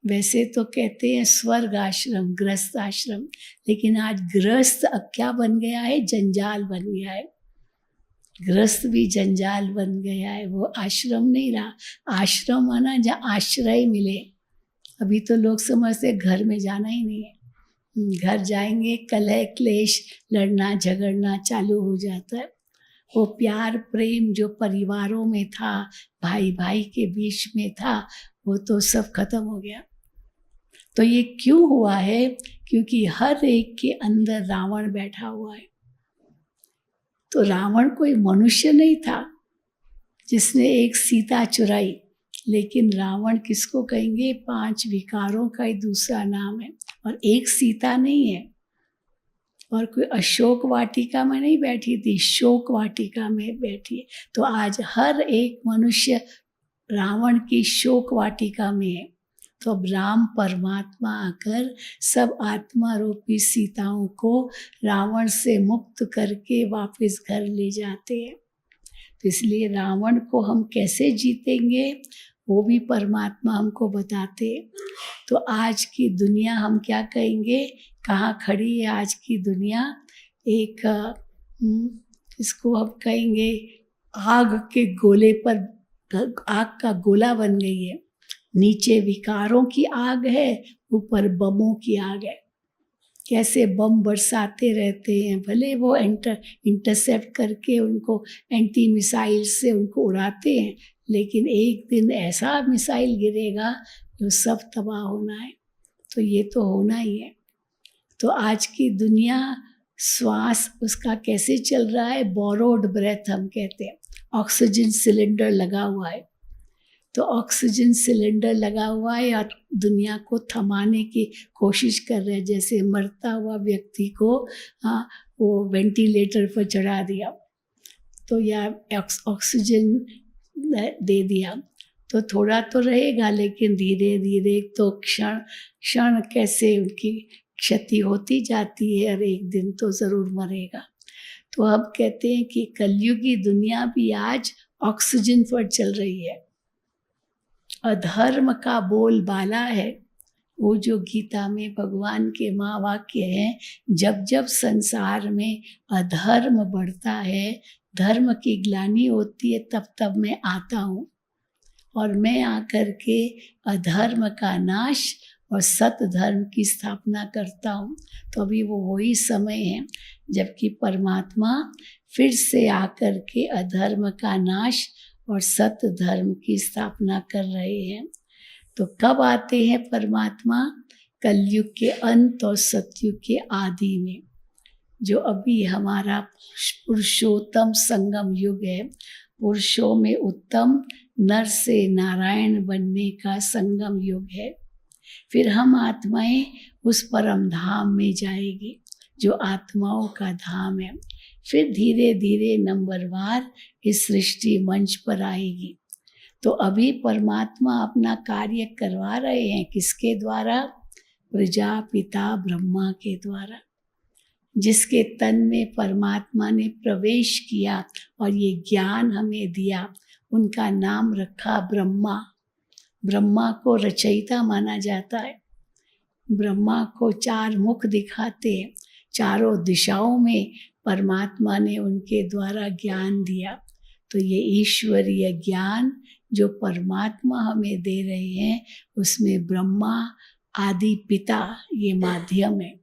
वैसे तो कहते हैं स्वर्ग आश्रम, ग्रस्त आश्रम, लेकिन आज ग्रस्त अब क्या बन गया है? जंजाल बन गया है। ग्रस्त भी जंजाल बन गया है, वो आश्रम नहीं रहा। आश्रम आना जहाँ आश्रय मिले। अभी तो लोग समझते घर में जाना ही नहीं है। घर जाएंगे कलह क्लेश, लड़ना झगड़ना चालू हो जाता है। वो प्यार प्रेम जो परिवारों में था, भाई भाई के बीच में था, वो तो सब खत्म हो गया। तो ये क्यों हुआ है? क्योंकि हर एक के अंदर रावण बैठा हुआ है। तो रावण कोई मनुष्य नहीं था जिसने एक सीता चुराई, लेकिन रावण किसको कहेंगे? 5 विकारों का ही दूसरा नाम है। और एक सीता नहीं है, और कोई अशोक वाटिका में नहीं बैठी थी, शोक वाटिका में बैठी है। तो आज हर एक मनुष्य रावण की शोक वाटिका में है। तो अब राम परमात्मा आकर सब आत्मा रूपी सीताओं को रावण से मुक्त करके वापस घर ले जाते हैं। तो इसलिए रावण को हम कैसे जीतेंगे वो भी परमात्मा हमको बताते। तो आज की दुनिया हम क्या कहेंगे, कहाँ खड़ी है आज की दुनिया? एक इसको हम कहेंगे आग के गोले पर, आग का गोला बन गई है। नीचे विकारों की आग है, ऊपर बमों की आग है। कैसे बम बरसाते रहते हैं, भले वो इंटरसेप्ट करके उनको एंटी मिसाइल से उनको उड़ाते हैं, लेकिन एक दिन ऐसा मिसाइल गिरेगा जो सब तबाह होना है। तो ये तो होना ही है। तो आज की दुनिया श्वास उसका कैसे चल रहा है? बोरोड ब्रेथ हम कहते हैं। ऑक्सीजन सिलेंडर लगा हुआ है। तो ऑक्सीजन सिलेंडर लगा हुआ है और दुनिया को थमाने की कोशिश कर रहे हैं। जैसे मरता हुआ व्यक्ति को वो वेंटिलेटर पर चढ़ा दिया तो या ऑक्सीजन दे दिया तो थोड़ा तो रहेगा, लेकिन धीरे धीरे तो क्षण कैसे उनकी क्षति होती जाती है और एक दिन तो ज़रूर मरेगा। तो अब कहते हैं कि कलयुगी दुनिया भी आज ऑक्सीजन पर चल रही है। अधर्म का बोलबाला है। वो जो गीता में भगवान के महावाक्य हैं, जब जब संसार में अधर्म बढ़ता है, धर्म की ग्लानि होती है, तब तब मैं आता हूँ। और मैं आकर के अधर्म का नाश और सत्य धर्म की स्थापना करता हूँ। तो अभी वो वही समय है जबकि परमात्मा फिर से आकर के अधर्म का नाश और सत्य धर्म की स्थापना कर रहे हैं। तो कब आते हैं परमात्मा? कलयुग के अंत और सतयुग के आदि में, जो अभी हमारा पुरुषोत्तम संगम युग है। पुरुषों में उत्तम, नर से नारायण बनने का संगम युग है। फिर हम आत्माएं उस परम धाम में जाएगी जो आत्माओं का धाम है। फिर धीरे धीरे नंबरवार इस सृष्टि मंच पर आएगी। तो अभी परमात्मा अपना कार्य करवा रहे हैं किसके द्वारा? प्रजापिता ब्रह्मा के द्वारा, जिसके तन में परमात्मा ने प्रवेश किया और ये ज्ञान हमें दिया। उनका नाम रखा ब्रह्मा। ब्रह्मा को रचयिता माना जाता है। ब्रह्मा को 4 मुख दिखाते हैं। चारों दिशाओं में परमात्मा ने उनके द्वारा ज्ञान दिया। तो ये ईश्वरीय ज्ञान जो परमात्मा हमें दे रहे हैं, उसमें ब्रह्मा आदि पिता ये माध्यम है।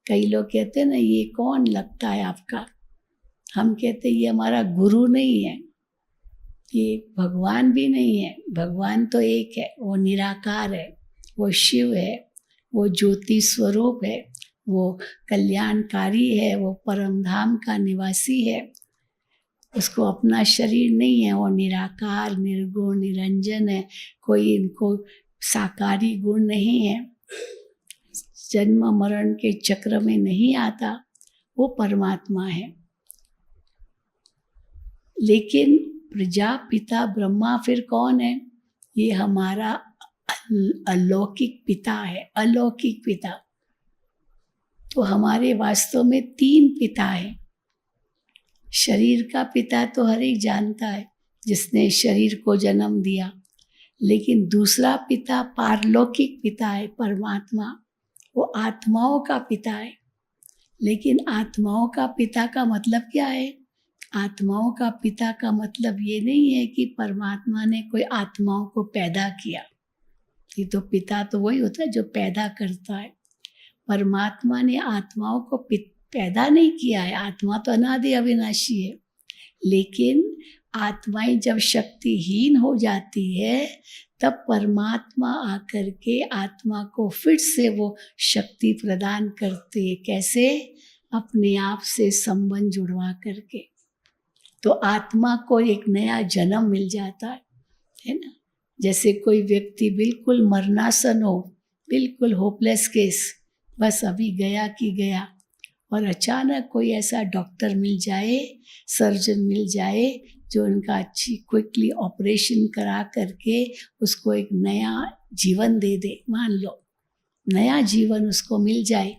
कई लोग कहते हैं ना, ये कौन लगता है आपका? हम कहते हैं ये हमारा गुरु नहीं है, ये भगवान भी नहीं है। भगवान तो एक है, वो निराकार है, वो शिव है, वो ज्योति स्वरूप है, वो कल्याणकारी है, वो परम धाम का निवासी है। उसको अपना शरीर नहीं है, वो निराकार निर्गुण निरंजन है। कोई इनको साकारी गुण नहीं है, जन्म मरण के चक्र में नहीं आता, वो परमात्मा है। लेकिन प्रजापिता ब्रह्मा फिर कौन है? ये हमारा अलौकिक पिता है, अलौकिक पिता। तो हमारे वास्तव में 3 पिता है। शरीर का पिता तो हर एक जानता है, जिसने शरीर को जन्म दिया। लेकिन दूसरा पिता पारलौकिक पिता है, परमात्मा। वो आत्माओं का पिता है। लेकिन आत्माओं का पिता का मतलब क्या है? आत्माओं का पिता का मतलब ये नहीं है कि परमात्मा ने कोई आत्माओं को पैदा किया। ये तो पिता तो वही होता है जो पैदा करता है। परमात्मा ने आत्माओं को पैदा नहीं किया है। आत्मा तो अनादि अविनाशी है। लेकिन आत्माएं जब शक्तिहीन हो जाती है, तब परमात्मा आकर के आत्मा को फिर से वो शक्ति प्रदान करते हैं। कैसे? अपने आप से संबंध जुड़वा करके। तो आत्मा को एक नया जन्म मिल जाता है ना। जैसे कोई व्यक्ति बिल्कुल मरनासन हो, बिल्कुल होपलेस केस, बस अभी गया कि गया, और अचानक कोई ऐसा डॉक्टर मिल जाए, सर्जन मिल जाए, जो उनका अच्छी क्विकली ऑपरेशन करा करके उसको एक नया जीवन दे दे। मान लो नया जीवन उसको मिल जाए,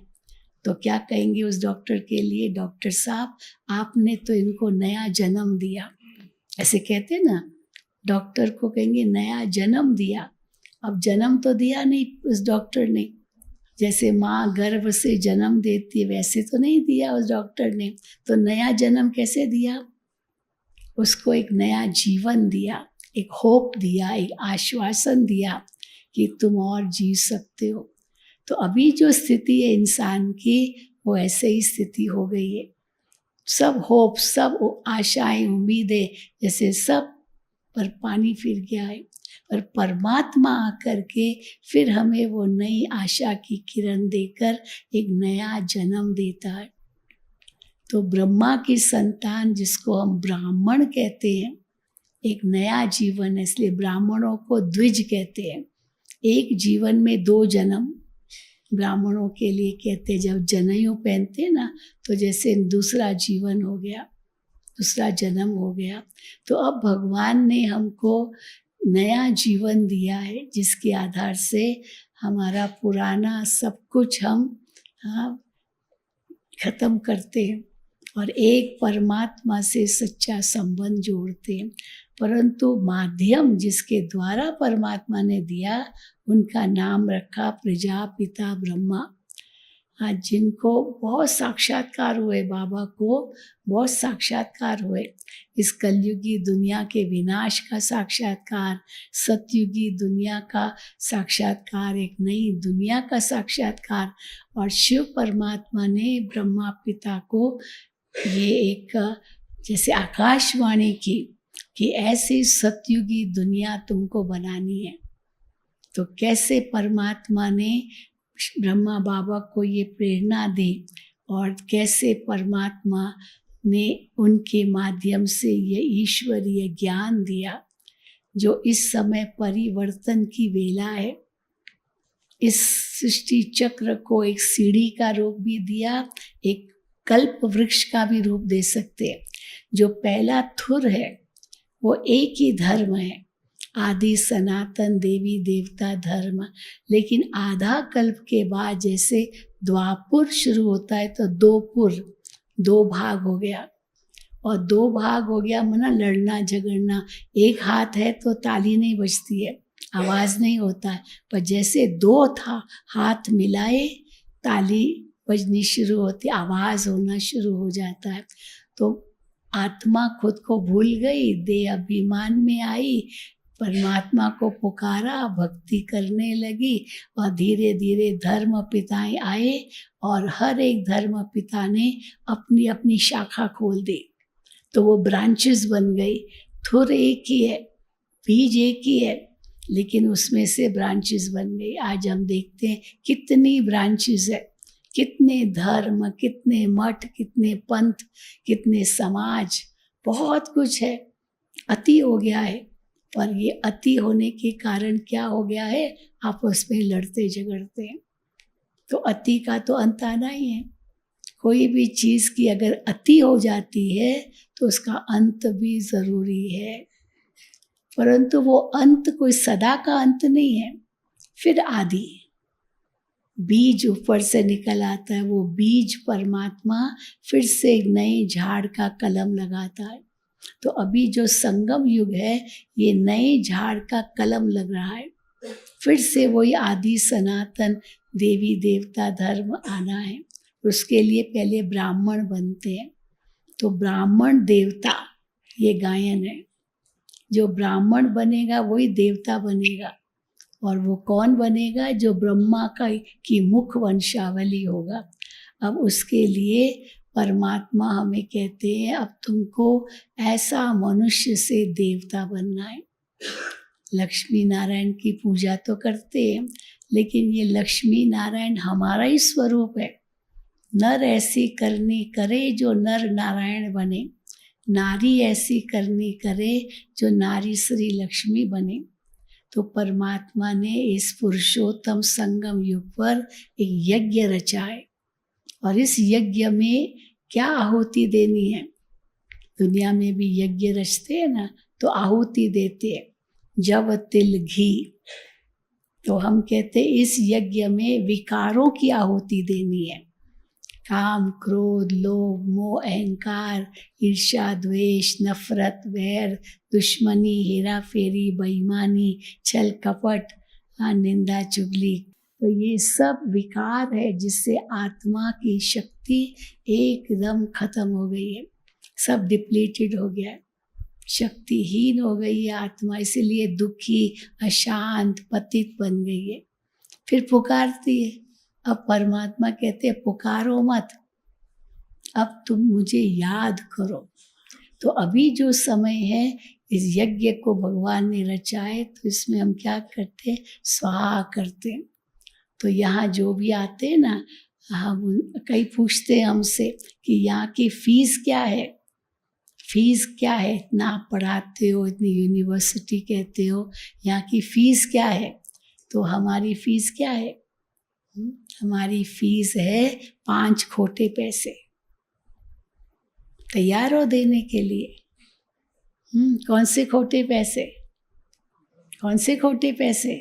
तो क्या कहेंगे उस डॉक्टर के लिए? डॉक्टर साहब, आपने तो इनको नया जन्म दिया। ऐसे कहते ना, डॉक्टर को कहेंगे नया जन्म दिया। अब जन्म तो दिया नहीं उस डॉक्टर ने। जैसे माँ गर्भ से जन्म देती है, वैसे तो नहीं दिया उस डॉक्टर ने। तो नया जन्म कैसे दिया? उसको एक नया जीवन दिया, एक होप दिया, एक आश्वासन दिया कि तुम और जी सकते हो। तो अभी जो स्थिति है इंसान की, वो ऐसे ही स्थिति हो गई है। सब होप, सब आशाएं, उम्मीदें जैसे सब पर पानी फिर गया है। पर परमात्मा आकर के फिर हमें वो नई आशा की किरण देकर एक नया जन्म देता है। तो ब्रह्मा की संतान, जिसको हम ब्राह्मण कहते हैं, एक नया जीवन है। इसलिए ब्राह्मणों को द्विज कहते हैं। एक जीवन में 2 जन्म ब्राह्मणों के लिए कहते हैं। जब जनेऊ पहनते हैं ना, तो जैसे दूसरा जीवन हो गया, दूसरा जन्म हो गया। तो अब भगवान ने हमको नया जीवन दिया है, जिसके आधार से हमारा पुराना सब कुछ हम खत्म करते हैं और एक परमात्मा से सच्चा संबंध जोड़ते हैं। परंतु माध्यम जिसके द्वारा परमात्मा ने दिया, उनका नाम रखा प्रजापिता ब्रह्मा। हाँ, जिनको बहुत साक्षात्कार हुए, बाबा को बहुत साक्षात्कार हुए, इस कलयुगी दुनिया के विनाश का साक्षात्कार, सतयुगी दुनिया का साक्षात्कार, एक नई दुनिया का साक्षात्कार। और शिव परमात्मा ने ब्रह्मा पिता को ये एक जैसे आकाशवाणी की कि ऐसी सतयुगी दुनिया तुमको बनानी है। तो कैसे परमात्मा ने ब्रह्मा बाबा को ये प्रेरणा दी और कैसे परमात्मा ने उनके माध्यम से ये ईश्वरीय ज्ञान दिया, जो इस समय परिवर्तन की वेला है। इस सृष्टि चक्र को एक सीढ़ी का रूप भी दिया, एक कल्प वृक्ष का भी रूप दे सकते हैं। जो पहला थुर है वो एक ही धर्म है, आदि सनातन देवी देवता धर्म। लेकिन आधा कल्प के बाद जैसे द्वापुर शुरू होता है तो दो भाग हो गया, और दो भाग हो गया मना लड़ना झगड़ना। एक हाथ है तो ताली नहीं बजती है, आवाज़ नहीं होता है, पर जैसे दो हाथ मिलाए ताली बजनी शुरू होती, आवाज़ होना शुरू हो जाता है। तो आत्मा खुद को भूल गई, देह अभिमान में आई, परमात्मा को पुकारा, भक्ति करने लगी, और धीरे धीरे धर्म पिताएं आए और हर एक धर्म पिता ने अपनी अपनी शाखा खोल दी। तो वो ब्रांचेस बन गई। थुर एक ही है, बीज एक ही है, लेकिन उसमें से ब्रांचेस बन गई। आज हम देखते हैं कितनी ब्रांचेस है, कितने धर्म, कितने मठ, कितने पंथ, कितने समाज, बहुत कुछ है। अति हो गया है, पर ये अति होने के कारण क्या हो गया है, आपस में लड़ते झगड़ते हैं। तो अति का तो अंत आना ही है। कोई भी चीज़ की अगर अति हो जाती है तो उसका अंत भी ज़रूरी है, परंतु वो अंत कोई सदा का अंत नहीं है। फिर आदि बीज ऊपर से निकल आता है, वो बीज परमात्मा फिर से एक नए झाड़ का कलम लगाता है। तो अभी जो संगम युग है, ये नए झाड़ का कलम लग रहा है। फिर से वही आदि सनातन देवी देवता धर्म आना है। उसके लिए पहले ब्राह्मण बनते हैं। तो ब्राह्मण देवता ये गायन है, जो ब्राह्मण बनेगा वही देवता बनेगा। और वो कौन बनेगा, जो ब्रह्मा की मुख वंशावली होगा। अब उसके लिए परमात्मा हमें कहते हैं, अब तुमको ऐसा मनुष्य से देवता बनना है। लक्ष्मी नारायण की पूजा तो करते हैं, लेकिन ये लक्ष्मी नारायण हमारा ही स्वरूप है। नर ऐसी करनी करे जो नर नारायण बने, नारी ऐसी करनी करे जो नारी श्री लक्ष्मी बने। तो परमात्मा ने इस पुरुषोत्तम संगम युग पर एक यज्ञ रचा है, और इस यज्ञ में क्या आहुति देनी है। दुनिया में भी यज्ञ रचते हैं ना, तो आहुति देते हैं, जव तिल घी। तो हम कहते हैं इस यज्ञ में विकारों की आहुति देनी है। काम, क्रोध, लोभ, मोह, अहंकार, ईर्ष्या, द्वेष, नफरत, वैर, दुश्मनी, हेरा फेरी, बेईमानी, छल कपट, निंदा, चुगली। तो ये सब विकार है जिससे आत्मा की शक्ति एकदम खत्म हो गई है, सब डिप्लीटेड हो गया है, शक्तिहीन हो गई है आत्मा। इसलिए दुखी, अशांत, पतित बन गई है। फिर पुकारती है। अब परमात्मा कहते हैं पुकारो मत, अब तुम मुझे याद करो। तो अभी जो समय है, इस यज्ञ को भगवान ने रचा है, तो इसमें हम क्या करते हैं, स्वाहा करते हैं। तो यहाँ जो भी आते हैं ना, हम कई पूछते हैं हमसे कि यहाँ की फीस क्या है, फीस क्या है, इतना आप पढ़ाते हो, इतनी यूनिवर्सिटी कहते हो, यहाँ की फीस क्या है। तो हमारी फीस क्या है, हमारी फीस है 5 खोटे पैसे। तैयार हो देने के लिए? कौन से खोटे पैसे, कौन से खोटे पैसे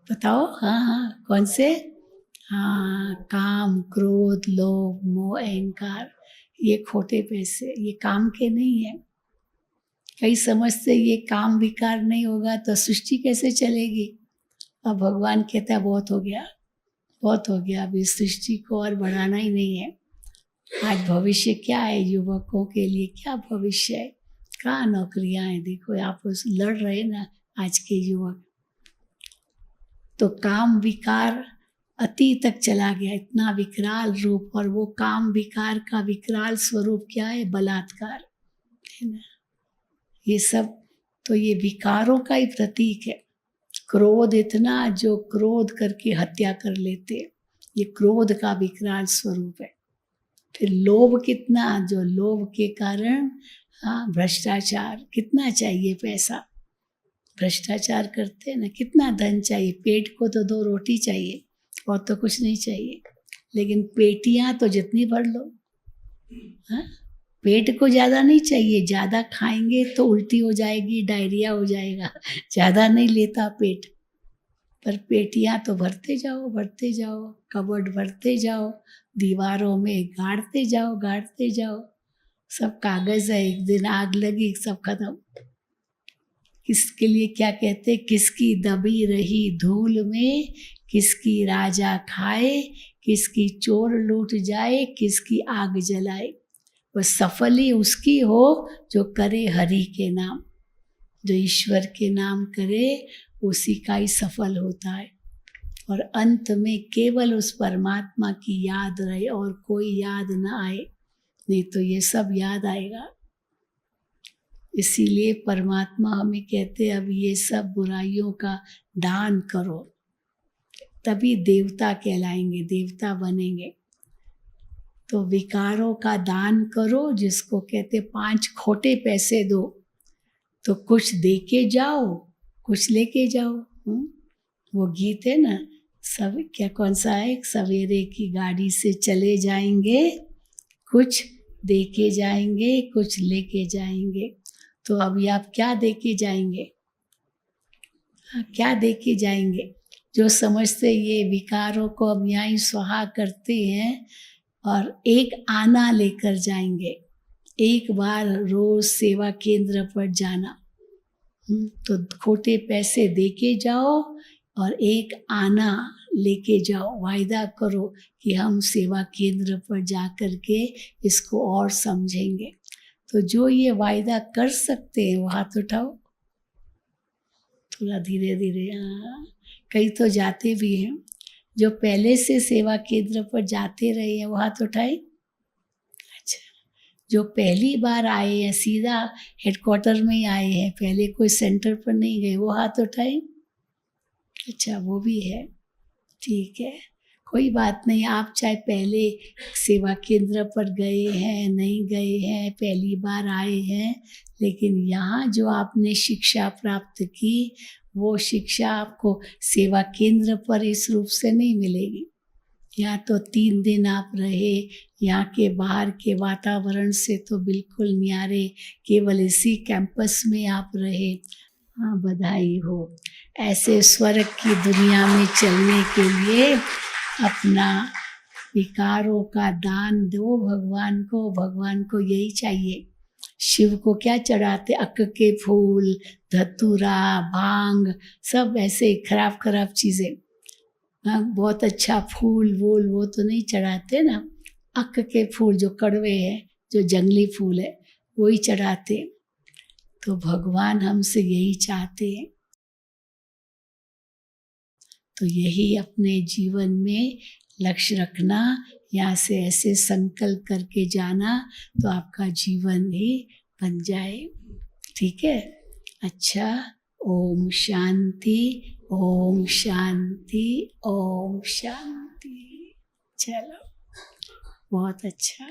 बताओ? हाँ, कौन से? हाँ, काम, क्रोध, लोभ, मोह, अहंकार, ये खोटे पैसे, ये काम के नहीं है। कई समझते ये काम विकार नहीं होगा तो सृष्टि कैसे चलेगी। अब भगवान कहता है बहुत हो गया, बहुत हो गया, अभी सृष्टि को और बढ़ाना ही नहीं है। आज भविष्य क्या है युवकों के लिए, क्या भविष्य है, कहाँ नौकरियां हैं? देखो आप लड़ रहे ना आज के युवक। तो काम विकार अति तक चला गया, इतना विकराल रूप, और वो काम विकार का विकराल स्वरूप क्या है? बलात्कार है ना। ये सब तो ये विकारों का ही प्रतीक है। क्रोध इतना, जो क्रोध करके हत्या कर लेते, ये क्रोध का विकराल स्वरूप है। फिर लोभ कितना, जो लोभ के कारण भ्रष्टाचार, कितना चाहिए पैसा, भ्रष्टाचार करते हैं ना, कितना धन चाहिए, पेट को तो 2 रोटी चाहिए और तो कुछ नहीं चाहिए, लेकिन पेटियां तो जितनी भर लो। पेट को ज़्यादा नहीं चाहिए, ज़्यादा खाएंगे तो उल्टी हो जाएगी, डायरिया हो जाएगा, ज़्यादा नहीं लेता पेट, पर पेटियां तो भरते जाओ भरते जाओ, कबर्ड भरते जाओ, दीवारों में गाड़ते जाओ, सब कागज़ है, एक दिन आग लगी सब खत्म। किसके लिए क्या कहते, किसकी दबी रही धूल में, किसकी राजा खाए, किसकी चोर लूट जाए, किसकी आग जलाए। वह सफल ही उसकी हो जो करे हरि के नाम, जो ईश्वर के नाम करे उसी का ही सफल होता है। और अंत में केवल उस परमात्मा की याद रहे और कोई याद ना आए, नहीं तो ये सब याद आएगा। इसीलिए परमात्मा हमें कहते अब ये सब बुराइयों का दान करो, तभी देवता कहलाएंगे, देवता बनेंगे। तो विकारों का दान करो, जिसको कहते 5 खोटे पैसे दो, तो कुछ दे के जाओ कुछ लेके जाओ। वो गीत है ना, सब क्या कौन सा है, सवेरे की गाड़ी से चले जाएंगे, कुछ दे के जाएंगे, कुछ लेके जाएंगे। तो अभी आप क्या दे के जाएंगे? क्या दे के जाएंगे? जो समझते ये विकारों को अब यहाँ ही स्वाहा करते हैं, और एक आना लेकर जाएंगे, एक बार रोज सेवा केंद्र पर जाना। तो खोटे पैसे दे के जाओ और एक आना लेके जाओ, वायदा करो कि हम सेवा केंद्र पर जा कर के इसको और समझेंगे। तो जो ये वायदा कर सकते हैं वो हाथ उठाओ, थोड़ा धीरे धीरे। कई तो जाते भी हैं, जो पहले से सेवा केंद्र पर जाते रहे हैं वो हाथ उठाए। अच्छा, जो पहली बार आए हैं, सीधा हेडक्वार्टर में ही आए हैं, पहले कोई सेंटर पर नहीं गए, वो हाथ उठाए। अच्छा, वो भी है, ठीक है, कोई बात नहीं। आप चाहे पहले सेवा केंद्र पर गए हैं, नहीं गए हैं, पहली बार आए हैं, लेकिन यहाँ जो आपने शिक्षा प्राप्त की, वो शिक्षा आपको सेवा केंद्र पर इस रूप से नहीं मिलेगी। यहाँ तो 3 दिन आप रहे, यहाँ के बाहर के वातावरण से तो बिल्कुल न्यारे, केवल इसी कैंपस में आप रहे। हाँ, बधाई हो। ऐसे स्वर्ग की दुनिया में चलने के लिए अपना विकारों का दान दो भगवान को। भगवान को यही चाहिए। शिव को क्या चढ़ाते? अक्क के फूल, धतूरा, भांग, सब ऐसे खराब खराब चीज़ें। हाँ, बहुत अच्छा फूल वूल वो तो नहीं चढ़ाते ना। अक्क के फूल जो कड़वे हैं, जो जंगली फूल है, वही चढ़ाते। तो भगवान हमसे यही चाहते हैं। तो यही अपने जीवन में लक्ष्य रखना, यहाँ से ऐसे संकल्प करके जाना, तो आपका जीवन ही बन जाए। ठीक है? अच्छा, ओम शांति, ओम शांति, ओम शांति। चलो, बहुत अच्छा।